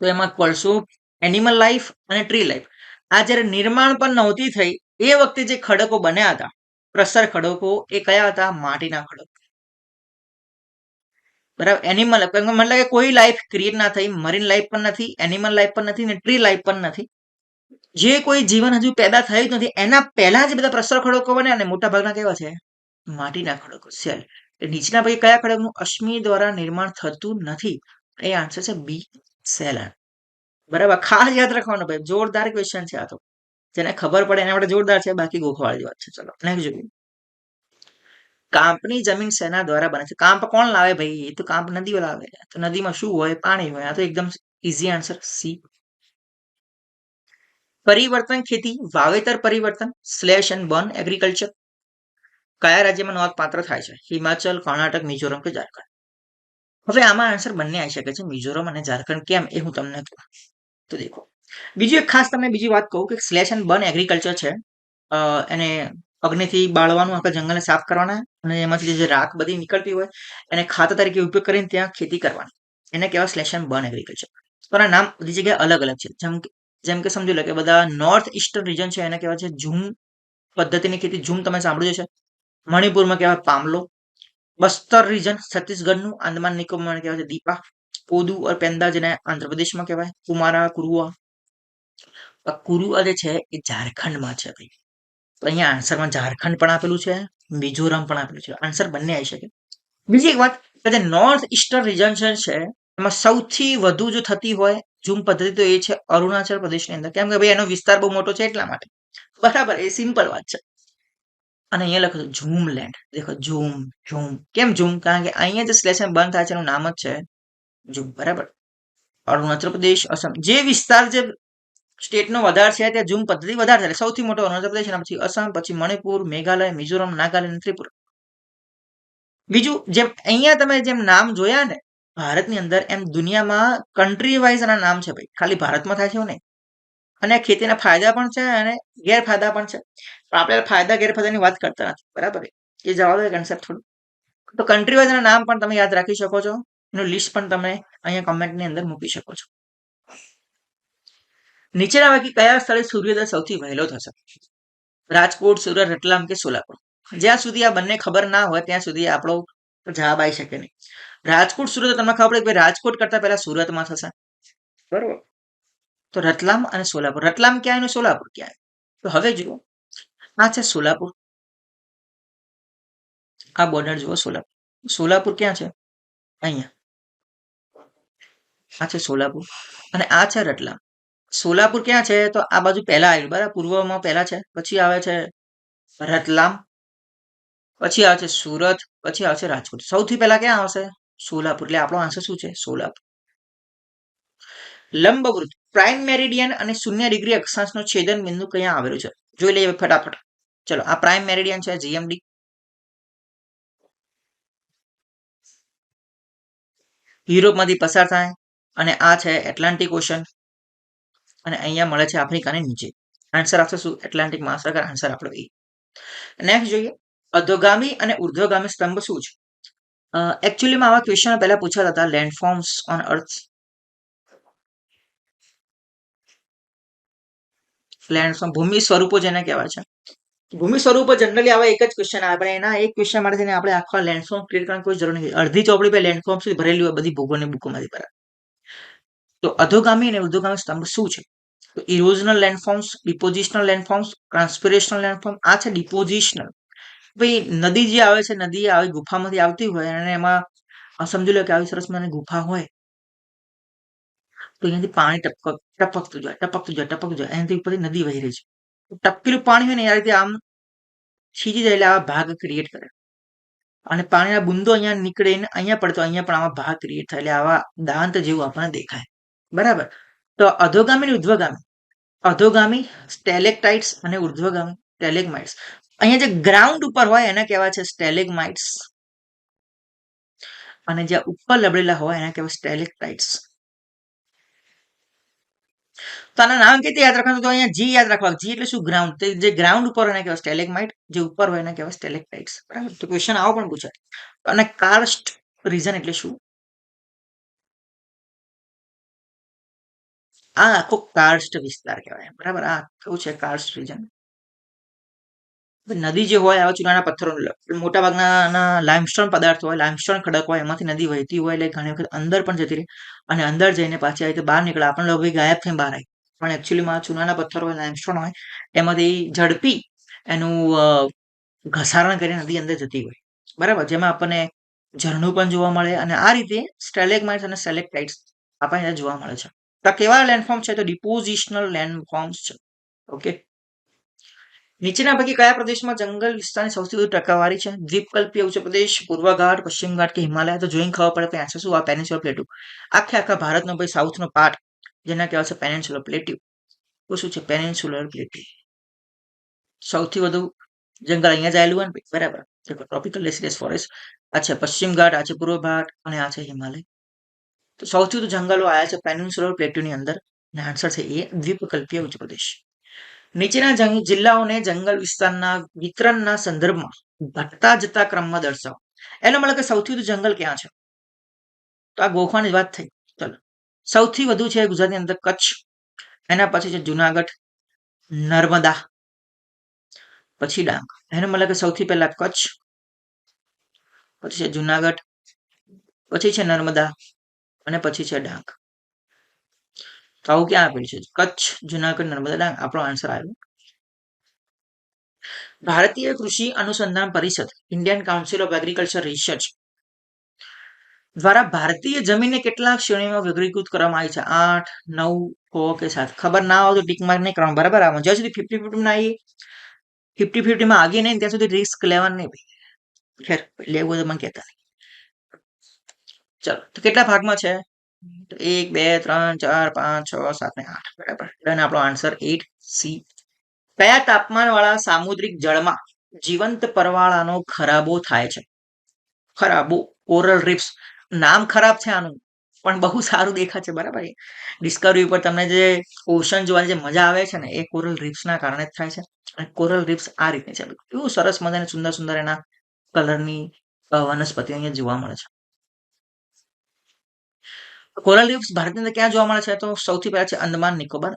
તો એમાં કોલસો એનિમલ લાઈફ અને ટ્રી લાઈફ આ જ્યારે નિર્માણ પણ નહોતી થઈ એ વખતે જે ખડકો બન્યા હતા પ્રસર ખડકો એ કયા હતા? માટીના ખડકો. બરાબર. એનિમલ મતલબ કે કોઈ લાઈફ ક્રિએટ ના થઈ, મરીન લાઈફ પણ નથી, એનિમલ લાઈફ પણ નથી ને ટ્રી લાઈફ પણ નથી. જે કોઈ જીવન હજુ પેદા થયું જ નથી એના પહેલા જે બધા પ્રસર ખડકો બન્યા ને મોટા ભાગના કેવા છે? માટીના ખડકો, સેલ. નીચેના પૈકી કયા ખડકનું અશ્મિ દ્વારા નિર્માણ થતું નથી? એ આન્સર છે બી, સેલ. બરાબર. ખાસ યાદ રાખવાનું ભાઈ, જોરદાર ક્વેશ્ચન છે આ તો. જેને ખબર પડે એના માટે જોરદાર છે, બાકી ગોખવાળી વાત છે. ચલો નેક્સ્ટ જોઈએ. કાંપની જમીન શેના દ્વારા બને છે? કાંપ કોણ લાવે ભાઈ? એ તો કાંપ નદીઓ લાવે. તો નદીમાં શું હોય? પાણી હોય. આ તો એકદમ ઇઝી આન્સર સી. પરિવર્તન ખેતી, વાવેતર પરિવર્તન, સ્લેશ એન્ડ બર્ન એગ્રીકલ્ચર કયા રાજ્યમાં નોંધપાત્ર થાય છે? હિમાચલ, કર્ણાટક, મિઝોરમ કે ઝારખંડ? હવે આમાં આન્સર બંને આવી શકે છે, મિઝોરમ અને ઝારખંડ. કેમ એ હું તમને કહું. તો દેખો, બીજું એક ખાસ તમને બીજી વાત કહું કે સ્લેશ એન્ડ બર્ન એગ્રીકલ્ચર છે. એને અગ્નિથી બાળવાનું, આખા જંગલને સાફ કરવાના અને એમાંથી જે રાખ બધી નીકળતી હોય એને ખાતર તરીકે ઉપયોગ કરીને ત્યાં ખેતી કરવાની, એને કહેવાય સ્લેશ એન્ડ બર્ન એગ્રીકલ્ચર. તો આના નામ બધી જગ્યાએ અલગ અલગ છે. જેમ કે સમજી લો કે બધા નોર્થ ઇસ્ટર્ન રીજન છે એને કહેવાય છે ઝૂમ પદ્ધતિની ખેતી. ઝૂમ તમે સાંભળ્યું છે. મણિપુરમાં કહેવાય પામલો. બસ્તર રીજન છત્તીસગઢનું, આંદમાન નિકોબાર કહેવાય છે દીપા. કોદુ ઓર પેંદા જેને આંધ્રપ્રદેશમાં કહેવાય કુમારા કુરુઆ. કુરુઆ જે છે એ ઝારખંડમાં છે ભાઈ. તો અહીંયા આન્સરમાં ઝારખંડ પણ આપેલું છે, મિઝોરમ પણ આપેલું છે. આન્સર બંને આવી શકે. બીજી એક વાત કે જે નોર્થ ઇસ્ટર્ન રીજન છે એમાં સૌથી વધુ જો થતી હોય ઝૂમ પદ્ધતિ તો એ છે અરુણાચલ પ્રદેશની અંદર. કેમ કે ભાઈ એનો વિસ્તાર બહુ મોટો છે એટલા માટે. બરાબર. એ સિમ્પલ વાત છે. અને અહીંયા લખો ઝૂમ લેન્ડ. દેખો ઝૂમ ઝૂમ. કેમ ઝૂમ? કારણ કે અહીંયા જે સ્લેશ એન્ડ બર્ન થાય છે એનું નામ જ છે ઝૂમ. બરાબર. અરુણાચલ પ્રદેશ, અસમ જે વિસ્તાર જે સ્ટેટનો વધારે છે ત્યાં ઝૂમ પદ્ધતિ વધારે થાય. સૌથી મોટો અરુણાચલ પ્રદેશ, પછી અસમ, પછી મણિપુર, મેઘાલય, મિઝોરમ, નાગાલેન્ડ અને ત્રિપુરા. બીજું જેમ અહીંયા તમે જેમ નામ જોયા ને ભારતની અંદર, એમ દુનિયામાં કન્ટ્રી વાઇઝ એના નામ છે ભાઈ. ખાલી ભારતમાં થાય છે એવું નહીં. અને ખેતીના ફાયદા પણ છે અને ગેરફાયદા પણ છે. પણ આપણે ફાયદા ગેરફાયદાની વાત કરતા નથી. બરાબર. એ જવા દો કન્સેપ્ટ થોડું. તો કન્ટ્રી વાઇઝના નામ પણ તમે યાદ રાખી શકો છો. એનું લિસ્ટ પણ તમે અહીંયા કમેન્ટની અંદર મૂકી શકો છો. નીચેના પૈકી કયા સ્થળે સૂર્યોદય સૌથી વહેલો થશે? રાજકોટ, સુરત, રતલામ કે સોલાપુર? જ્યાં સુધી આ બંને ખબર ના હોય ત્યાં સુધી આપણો જવાબ આવી શકે નહીં. રાજકોટ, સુરત તમને ખબર પડે કે રાજકોટ કરતા પહેલા સુરતમાં થશે. બરોબર. તો રતલામ અને સોલાપુર. રતલામ ક્યાં અને સોલાપુર ક્યાં? તો હવે જુઓ, આ છે સોલાપુર. આ બોર્ડર જુઓ સોલાપુર. સોલાપુર ક્યાં છે? અહીંયા. આ છે સોલાપુર અને આ છે રતલામ. સોલાપુર ક્યાં છે? તો આ બાજુ પહેલા આવ્યું. બરાબર. પૂર્વમાં પહેલા છે, પછી આવે છે રતલામ, પછી આવે છે સુરત, પછી આવે છે રાજકોટ. સૌથી પહેલા ક્યાં આવશે? સોલાપુર. એટલે આપણો આન્સર શું છે? સોલાપુર. લંબવૃત્ત, પ્રાઇમ મેરિડિયન અને 0 ડિગ્રી અક્ષાંશનો છેદન બિંદુ ક્યાં આવેલું છે? જોઈ લઈએ ફટાફટ. ચલો, આ પ્રાઇમ મેરિડિયન છે જીએમડી. યુરોપમાંથી પસાર થાય અને આ છે એટલાન્ટિક ઓશન અને અહીંયા મળે છે આફ્રિકાની નીચે. આન્સર આવશે શું? એટલાન્ટિક મહાસાગર. આન્સર આપણો એ. નેક્સ્ટ જોઈએ, અધોગામી અને ઉર્ધ્વગામી સ્તંભ શું છે? એકચ્યુઅલીમાં આવા ક્વેશ્ચન પહેલા પૂછાતા હતા. Landforms on earth. લેન્ડફોર્મ ભૂમિ સ્વરૂપો જેને કહેવાય છે. ભૂમિ સ્વરૂપો જનરલી આવા એક જ ક્વેશ્ચન આવે, પણ એના એક ક્વેશ્ચન માટે થઈને આપણે આખા લેન્ડફોર્મ ક્લિયર કરવાની કોઈ જરૂર નથી. અડધી ચોપડી પર લેન્ડફોર્મ સુધી ભરેલી હોય બધી ભૂગોળની બુકોમાંથી. બરાબર. તો અધોગામી અને ઉર્ધ્વગામી સ્તંભ શું છે? તો ઇરોઝનલ લેન્ડફોર્મ્સ, ડિપોઝિશનલ લેન્ડફોર્મ્સ, ટ્રાન્સપિરેશનલ લેન્ડફોર્મ. આ છે ડિપોઝિશનલ. ભાઈ નદી જે આવે છે, નદી આવી ગુફામાંથી આવતી હોય અને એમાં સમજી લો કે આવી સરસ મને ગુફા હોય તો અહીંયાથી પાણી ટપકતું જાય ટપકતું જાય ટપકતું જાય, એનાથી ઉપરથી નદી વહી રહી છે. ટપકેલું પાણી હોય ને એ રીતે આમ ખીજી જાય એટલે આવા ભાગ ક્રિએટ કરે અને પાણીના બુંદો અહીંયા નીકળે ને અહીંયા પડે તો અહીંયા પણ આવા ભાગ ક્રિએટ થાય એટલે આવા દાંત જેવું આપણને દેખાય. બરાબર. તો અધોગામી અને ઉર્ધ્વગામી. અધોગામી સ્ટેલેક્ટાઇટ્સ અને ઉર્ધ્વગામી સ્ટેલેગ્માઇટ્સ. અહીંયા જે ગ્રાઉન્ડ ઉપર હોય એને કહેવાય છે સ્ટેલેગ્માઇટ્સ અને જ્યાં ઉપર લબડેલા હોય એને કહેવાય સ્ટેલેક્ટાઇટ્સ. તો આના નામ કેવી રીતે યાદ રાખવાનું? તો અહીંયા જી યાદ રાખવા. જી એટલે શું? ગ્રાઉન્ડ. જે ગ્રાઉન્ડ ઉપર હોય એને કહેવાય સ્ટેલેગ્માઇટ, જે ઉપર હોય એને કહેવાય સ્ટેલેક્ટાઇટ્સ. બરાબર, તો ક્વેશ્ચન આવો પણ પૂછાય. અને કાર્સ્ટ રીજન એટલે શું? આ આખો કાર્સ્ટ વિસ્તાર કહેવાય. બરાબર, આ કેવું છે કાર્સ્ટ રીજન. નદી જે હોય આવા ચૂનાના પથ્થરો, મોટા ભાગના લાઇમસ્ટોન પદાર્થ હોય, લાઇમસ્ટોન ખડક હોય, એમાંથી નદી વહેતી હોય એટલે ઘણી વખત અંદર પણ જતી રહે અને અંદર જઈને પાછી આવી રીતે બહાર નીકળે, આપણને ભાઈ ગાયબ થઈને બહાર આવી. પણ એકચ્યુઅલીમાં ચૂનાના પથ્થર હોય, લાઇમસ્ટોન હોય, એમાંથી ઝડપી એનું ઘસારણ કરીને નદી અંદર જતી હોય. બરાબર, જેમાં આપણને ઝરણું પણ જોવા મળે અને આ રીતે સ્ટેલેગ્માઇટ્સ અને સ્ટેલેક્ટાઇટ્સ આપણને જોવા મળે છે. તો કેવા લેન્ડફોર્મ છે? તો ડિપોઝિશનલ લેન્ડફોર્મ્સ છે. ઓકે, નીચેના પૈકી કયા પ્રદેશમાં જંગલ વિસ્તારની સૌથી વધુ ટકાવારી છે? દ્વીપકલ્પીય ઉચ્ચ પ્રદેશ, પૂર્વ ઘાટ, પશ્ચિમ ઘાટ કે હિમાલય? તો જોઈને ખબર પડે કે આન્સર શું? આ પેનિન્સ્યુલર પ્લેટુ. આખા ભારતનો ભાઈ સાઉથનો પાર્ટ જેના કહેવાય છે પેનિન્સ્યુલર પ્લેટુ. તો શું છે? પેનિન્સ્યુલર પ્લેટુ. સૌથી વધુ જંગલ અહીંયા જ આવેલું હોય ને, બરાબર. Tropical deciduous forest. આ છે પશ્ચિમ ઘાટ, આ છે પૂર્વ ઘાટ અને આ છે હિમાલય. તો સૌથી વધુ જંગલો આવ્યા છે પેનિન્સ્યુલર પ્લેટુની અંદર અને આન્સર છે એ દ્વીપકલ્પીય ઉચ્ચ પ્રદેશ. નીચેના જિલ્લાઓને જંગલ વિસ્તારના વિતરણના સંદર્ભમાં ઘટતા જતા ક્રમમાં દર્શાવો. એનો મતલબ કે સૌથી વધુ જંગલ ક્યાં છે? તો આ ગોખાની વાત થઈ. ચલો, સૌથી વધુ છે ગુજરાતની અંદર કચ્છ, એના પછી છે જુનાગઢ, નર્મદા, પછી ડાંગ. એનો મતલબ કે સૌથી પહેલા કચ્છ, પછી છે જુનાગઢ, પછી છે નર્મદા અને પછી છે ડાંગ. તો આવું ક્યાં આપેલું છે? કચ્છ, જુનાગઢ, નર્મદા, ડાંગ. આપણો આન્સર આવ્યો. ભારતીય કૃષિ અનુસંધાન પરિષદ, Indian council of agriculture research દ્વારા ભારતીય જમીનને કેટલા શ્રેણીમાં વર્ગીકૃત કરવામાં આવી છે? 8, 9, 6 કે 7? ખબર ના હોય તો ટીક માર્ક નહીં કરવાનું. બરાબર, આમાં જ્યાં સુધી 50-50 ના આવી, 50-50 આગે નહીં ત્યાં સુધી રિસ્ક લેવાનું નહીં ભાઈ. ખેર, લેવું તો મને કહેતા નહીં. ચલો, તો કેટલા ભાગમાં છે? 1, 2, 3, 4, 5, 6, 7 ને 8. બરાબર, અને આપણો આન્સર 8C. કયા તાપમાન વાળા સામુદ્રિક જળમાં જીવંત પરવાળાનો ખરાબો થાય છે? ખરાબો, કોરલ રીફ્સ. નામ ખરાબ છે આનું, પણ બહુ સારું દેખાશે. બરાબર, ડિસ્કવરી ઉપર તમને જે ઓશન જોવાની જે મજા આવે છે ને, એ કોરલ રીફ્સના કારણે જ થાય છે. અને કોરલ રીફ્સ આ રીતે છે. કેવું સરસ મજાની સુંદર સુંદર એના કલરની વનસ્પતિ અહીંયા જોવા મળે છે. કોરલ રીફ્સ ભારતની અંદર ક્યાં જોવા મળે છે? તો સૌથી પહેલા છે અંદમાન નિકોબાર.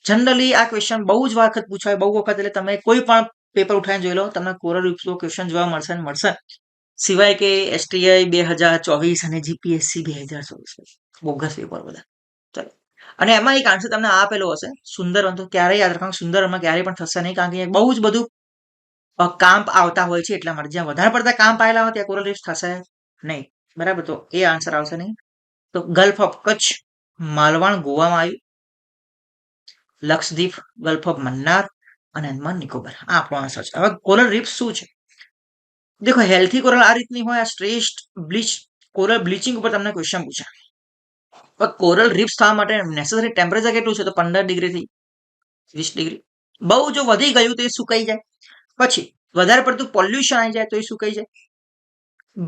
જનરલી આ ક્વેશ્ચન બહુ જ વખત પૂછાય, બહુ વખત. એટલે તમે કોઈ પણ પેપર ઉઠાવીને જોઈ લો, તમને કોરલ રીફ્સનો ક્વેશ્ચન જોવા મળશે ને મળશે. સિવાય કે STI 2024 અને GPSC 2024 બોગસ પેપર બધા. ચલો, અને એમાં એક આન્સર તમને આપેલો હશે સુંદરવન. તો ક્યારેય યાદ રાખવાનું, સુંદરવનમાં ક્યારેય પણ થશે નહીં, કારણ કે બહુ જ બધું કામ્પ આવતા હોય છે. એટલા માટે જ્યાં વધારે પડતા કામ્પ આવેલા હોય ત્યાં કોરલ રીફ્સ થશે નહીં. બરાબર, તો એ આન્સર આવશે નહીં. તો ગલ્ફ ઓફ કચ્છ, માલવણ ગોવામાં આવ્યું, લક્ષદ્વીપ, ગલ્ફ ઓફ મન્નાર અને અંદમાન નિકોબાર. આ આપણો આન્સર છે. હવે કોરલ રીફ્સ શું છે? દેખો, હેલ્થી કોરલ આ રીતની હોય. આ સ્ટ્રેસ્ડ બ્લીચ કોરલ બ્લીચિંગ ઉપર તમને ક્વેશ્ચન પૂછાય. પણ કોરલ રીફ્સ થવા માટે નેસેસરી ટેમ્પરેચર કેટલું છે? તો 15 ડિગ્રીથી 20 ડિગ્રી. બહુ જો વધી ગયું તો એ સુકાઈ જાય. પછી વધારે પડતું પોલ્યુશન આવી જાય તો એ સુકાઈ જાય,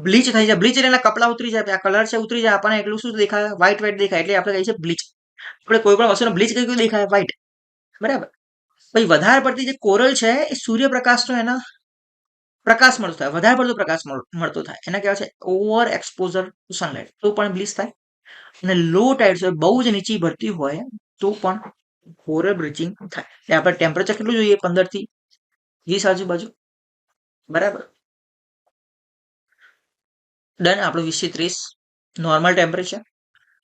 બ્લીચ થઈ જાય. બ્લીચ એટલે એના કપડા ઉતરી જાય, આ કલર છે ઉતરી જાય, આપણને એટલું શું દેખાય? વ્હાઈટ વ્હાઈટ દેખાય. એટલે આપણે કહીએ છીએ બ્લીચ. આપણે કોઈ પણ વસ્તુનો બ્લીચ કઈ દેખાય? વ્હાઈટ. બરાબર. પછી વધારે પડતી જે કોરલ છે એ સૂર્યપ્રકાશનો એના પ્રકાશ મળતો થાય, વધારે પડતો પ્રકાશ મળતો થાય, એને કહેવાય છે ઓવર એક્સપોઝર ટુ સનલાઇટ, તો પણ બ્લીચ થાય. અને લો ટાઇડ હોય, બહુ જ નીચી ભરતી હોય તો પણ કોરલ બ્લીચિંગ થાય. એટલે આપણે ટેમ્પરેચર કેટલું જોઈએ? 15 થી 20 આજુબાજુ. બરાબર, ડન. આપણું 20 થી 30 નોર્મલ ટેમ્પરેચર.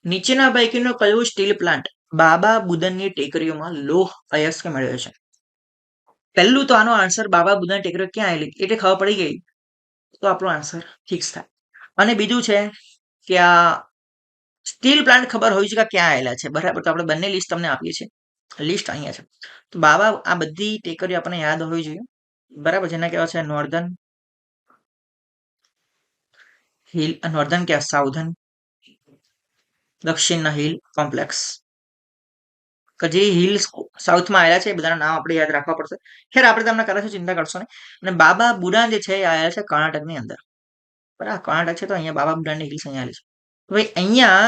નીચેના પૈકીનો કયો સ્ટીલ પ્લાન્ટ બાબા બુદનની ટેકરીઓમાં લોહ અયસ્ક મેળવે છે? પહેલું તો આનો આન્સર બાબા બુદનની ટેકરીઓ ક્યાં આવેલી એટલે ખબર પડી ગઈ, તો આપણો આન્સર ફિક્સ થાય. અને બીજું છે કે આ સ્ટીલ પ્લાન્ટ ખબર હોય છે કે ક્યાં આવેલા છે. બરાબર, તો આપણે બંને લિસ્ટ તમને આપીએ છીએ. લિસ્ટ અહીંયા છે. તો બાબા આ બધી ટેકરીઓ આપણને યાદ હોવી જોઈએ. બરાબર, જેના કહેવાય છે નોર્ધન હિલ, નોર્ધન કે સાઉધન, દક્ષિણના હિલ કોમ્પ્લેક્સ. કે જે હિલ્સ સાઉથમાં આવેલા છે એ બધાના નામ આપણે યાદ રાખવા પડશે. ખેર, આપણે તમને કરાશું, ચિંતા કરશો નહીં. અને બાબા બુડાન જે છે એ આવેલા છે કર્ણાટકની અંદર. બરાબર, કર્ણાટક છે તો અહીંયા બાબા બુડાનની હિલ્સ અહીંયા આવેલી છે. ભાઈ અહીંયા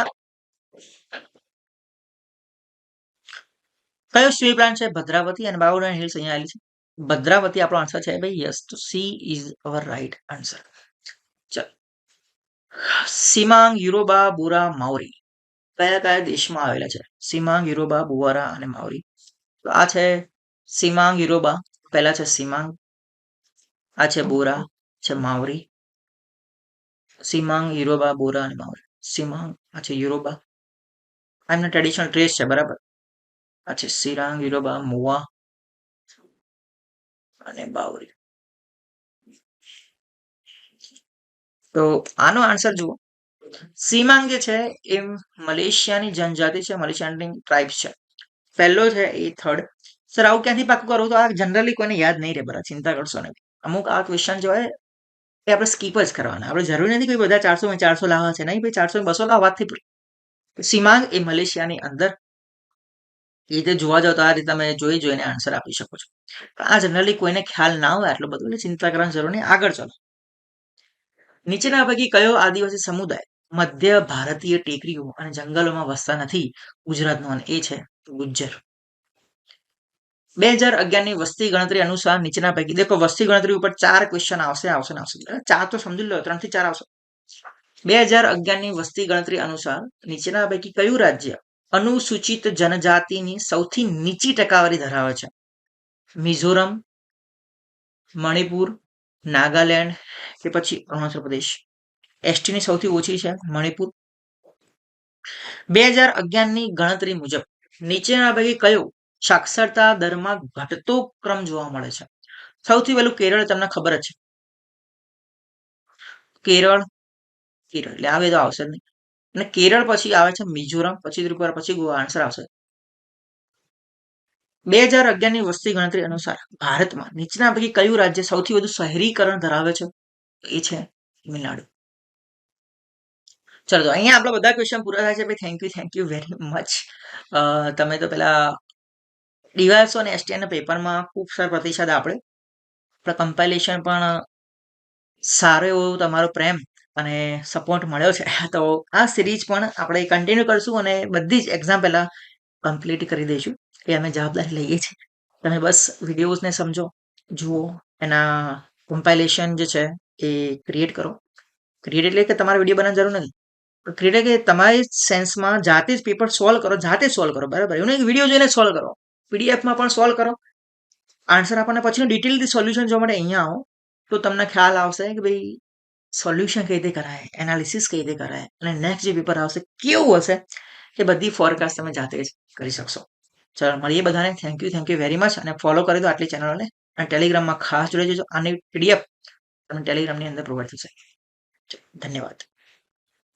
કયો સ્ટીલ પ્લાન્ટ છે? ભદ્રાવતી અને બાબુરાણ હિલ્સ અહીંયા આવેલી છે. ભદ્રાવતી આપણો આન્સર છે ભાઈ. યસ, તો she is our right answer. ચલ, સિમાંગ, યુરોબા, બોરા, માઉરી કયા કયા દેશમાં આવેલા છે? સિમાંગ, યુરોબા, બુવારા અને માઉરી. તો આ છે સિમાંગ, યુરોબા. પહેલા છે સિમાંગ, આ છે બોરા, છે માવરી. સિમાંગ, યુરોબા, બોરા અને માવરી. સિમાંગ, આ છે યુરોબા, આ એમના ટ્રેડિશનલ ડ્રેસ છે, બરાબર. આ છે સિરાંગ, યુરોબા, મુવા અને બાવરી. તો આનો આન્સર જુઓ. સિમાંગ જે છે એ મલેશિયાની જનજાતિ છે, મલેશિયાની ટ્રાઇબ્સ છે. પહેલો છે એ થર્ડ. સર આવું ક્યાંથી પાકું કરવું? તો આ જનરલી કોઈને યાદ નહીં રહે, બરાબર, ચિંતા કરશો નહીં. અમુક આ ક્વેશ્ચન જો હોય એ આપણે સ્કીપ જ કરવાના. આપણે જરૂરી નથી કે બધા 400 લાવવા છે. નહીં ભાઈ, 400 200 લાવવા વાતથી. સિમાંગ એ મલેશિયાની અંદર. એ રીતે જોવા જાવ તો આ રીતે તમે જોઈને આન્સર આપી શકો છો. આ જનરલી કોઈને ખ્યાલ ના હોય આટલું બધું, એટલે ચિંતા કરવાની જરૂર નહીં. આગળ ચલો. નીચેના પૈકી કયો આદિવાસી સમુદાય મધ્ય ભારતીય ટેકરીઓ અને જંગલોમાં વસતા નથી? ગુજરાતનો, અને એ છે ગુજ્જર. 2011ની વસ્તી ગણતરી અનુસાર નીચેના પૈકી દેખો, વસ્તી ગણતરી ઉપર 4 ક્વેશ્ચન આવશે. 4 તો સમજી લો, 3 થી 4 આવશે. 2011ની વસ્તી ગણતરી અનુસાર નીચેના પૈકી કયું રાજ્ય અનુસૂચિત જનજાતિની સૌથી નીચી ટકાવારી ધરાવે છે? મિઝોરમ, મણિપુર, નાગાલેન્ડ કે પછી અરુણાચલ પ્રદેશ. એસટીની સૌથી ઓછી છે મણિપુર. 2011ની ગણતરી મુજબ નીચેના પૈકી કયો સાક્ષરતા દરમાં ઘટતો ક્રમ જોવા મળે છે? સૌથી પહેલું કેરળ, તમને ખબર જ છે. કેરળ એટલે આવે તો આવશે જ નહીં. અને કેરળ પછી આવે છે મિઝોરમ, પછી ત્રિપુરા, પછી ગોવા. આન્સર આવશે. 2011ની વસ્તી ગણતરી અનુસાર ભારતમાં નીચેના પૈકી કયું રાજ્ય સૌથી વધુ શહેરીકરણ ધરાવે છે? એ છે તમિલનાડુ. ચલો, તો અહીંયા આપણા બધા ક્વેશ્ચન પૂરા થાય છે ભાઈ. Thank you very much. તમે તો પેલા ડીવાયએસઓ અને એસટીઆઈના પેપરમાં ખૂબ સારા પ્રતિસાદ આપણે કમ્પાઇલેશન પણ સારો એવો તમારો પ્રેમ અને સપોર્ટ મળ્યો છે. તો આ સિરીઝ પણ આપણે કન્ટિન્યુ કરશું અને બધી જ એક્ઝામ પહેલા કમ્પ્લીટ કરી દઈશું. એ અમે જવાબદારી લઈએ છીએ. તમે બસ વિડીયોઝને સમજો, જુઓ, એના કમ્પાઇલેશન જે છે એ ક્રિએટ કરો. ક્રિએટ એટલે કે તમારે વિડીયો બનાવવાની જરૂર નથી. ક્રિએટ એટલે કે તમારી સેન્સમાં જાતે જ પેપર સોલ્વ કરો, જાતે જ સોલ્વ કરો, બરાબર. એવું નહીં વિડીયો જોઈને સોલ્વ કરો, પીડીએફમાં પણ સોલ્વ કરો. આન્સર આપણને પછી ડિટેલથી સોલ્યુશન જોવા માટે અહીંયા આવો તો તમને ખ્યાલ આવશે કે ભાઈ સોલ્યુશન કઈ રીતે કરાય, એનાલિસિસ કઈ રીતે કરાય, અને નેક્સ્ટ જે પેપર આવશે કેવું હશે એ બધી ફોરકાસ્ટ તમે જાતે જ કરી શકશો. ચલો, મળીએ બધાને. Thank you very much. અને ફોલો કરી દો આટલી ચેનલોને. અને ટેલિગ્રામમાં ખાસ જોડાઈ જજો. આની પીડીએફ તમને ટેલિગ્રામની અંદર પ્રોવાઈડ થશે. ધન્યવાદ.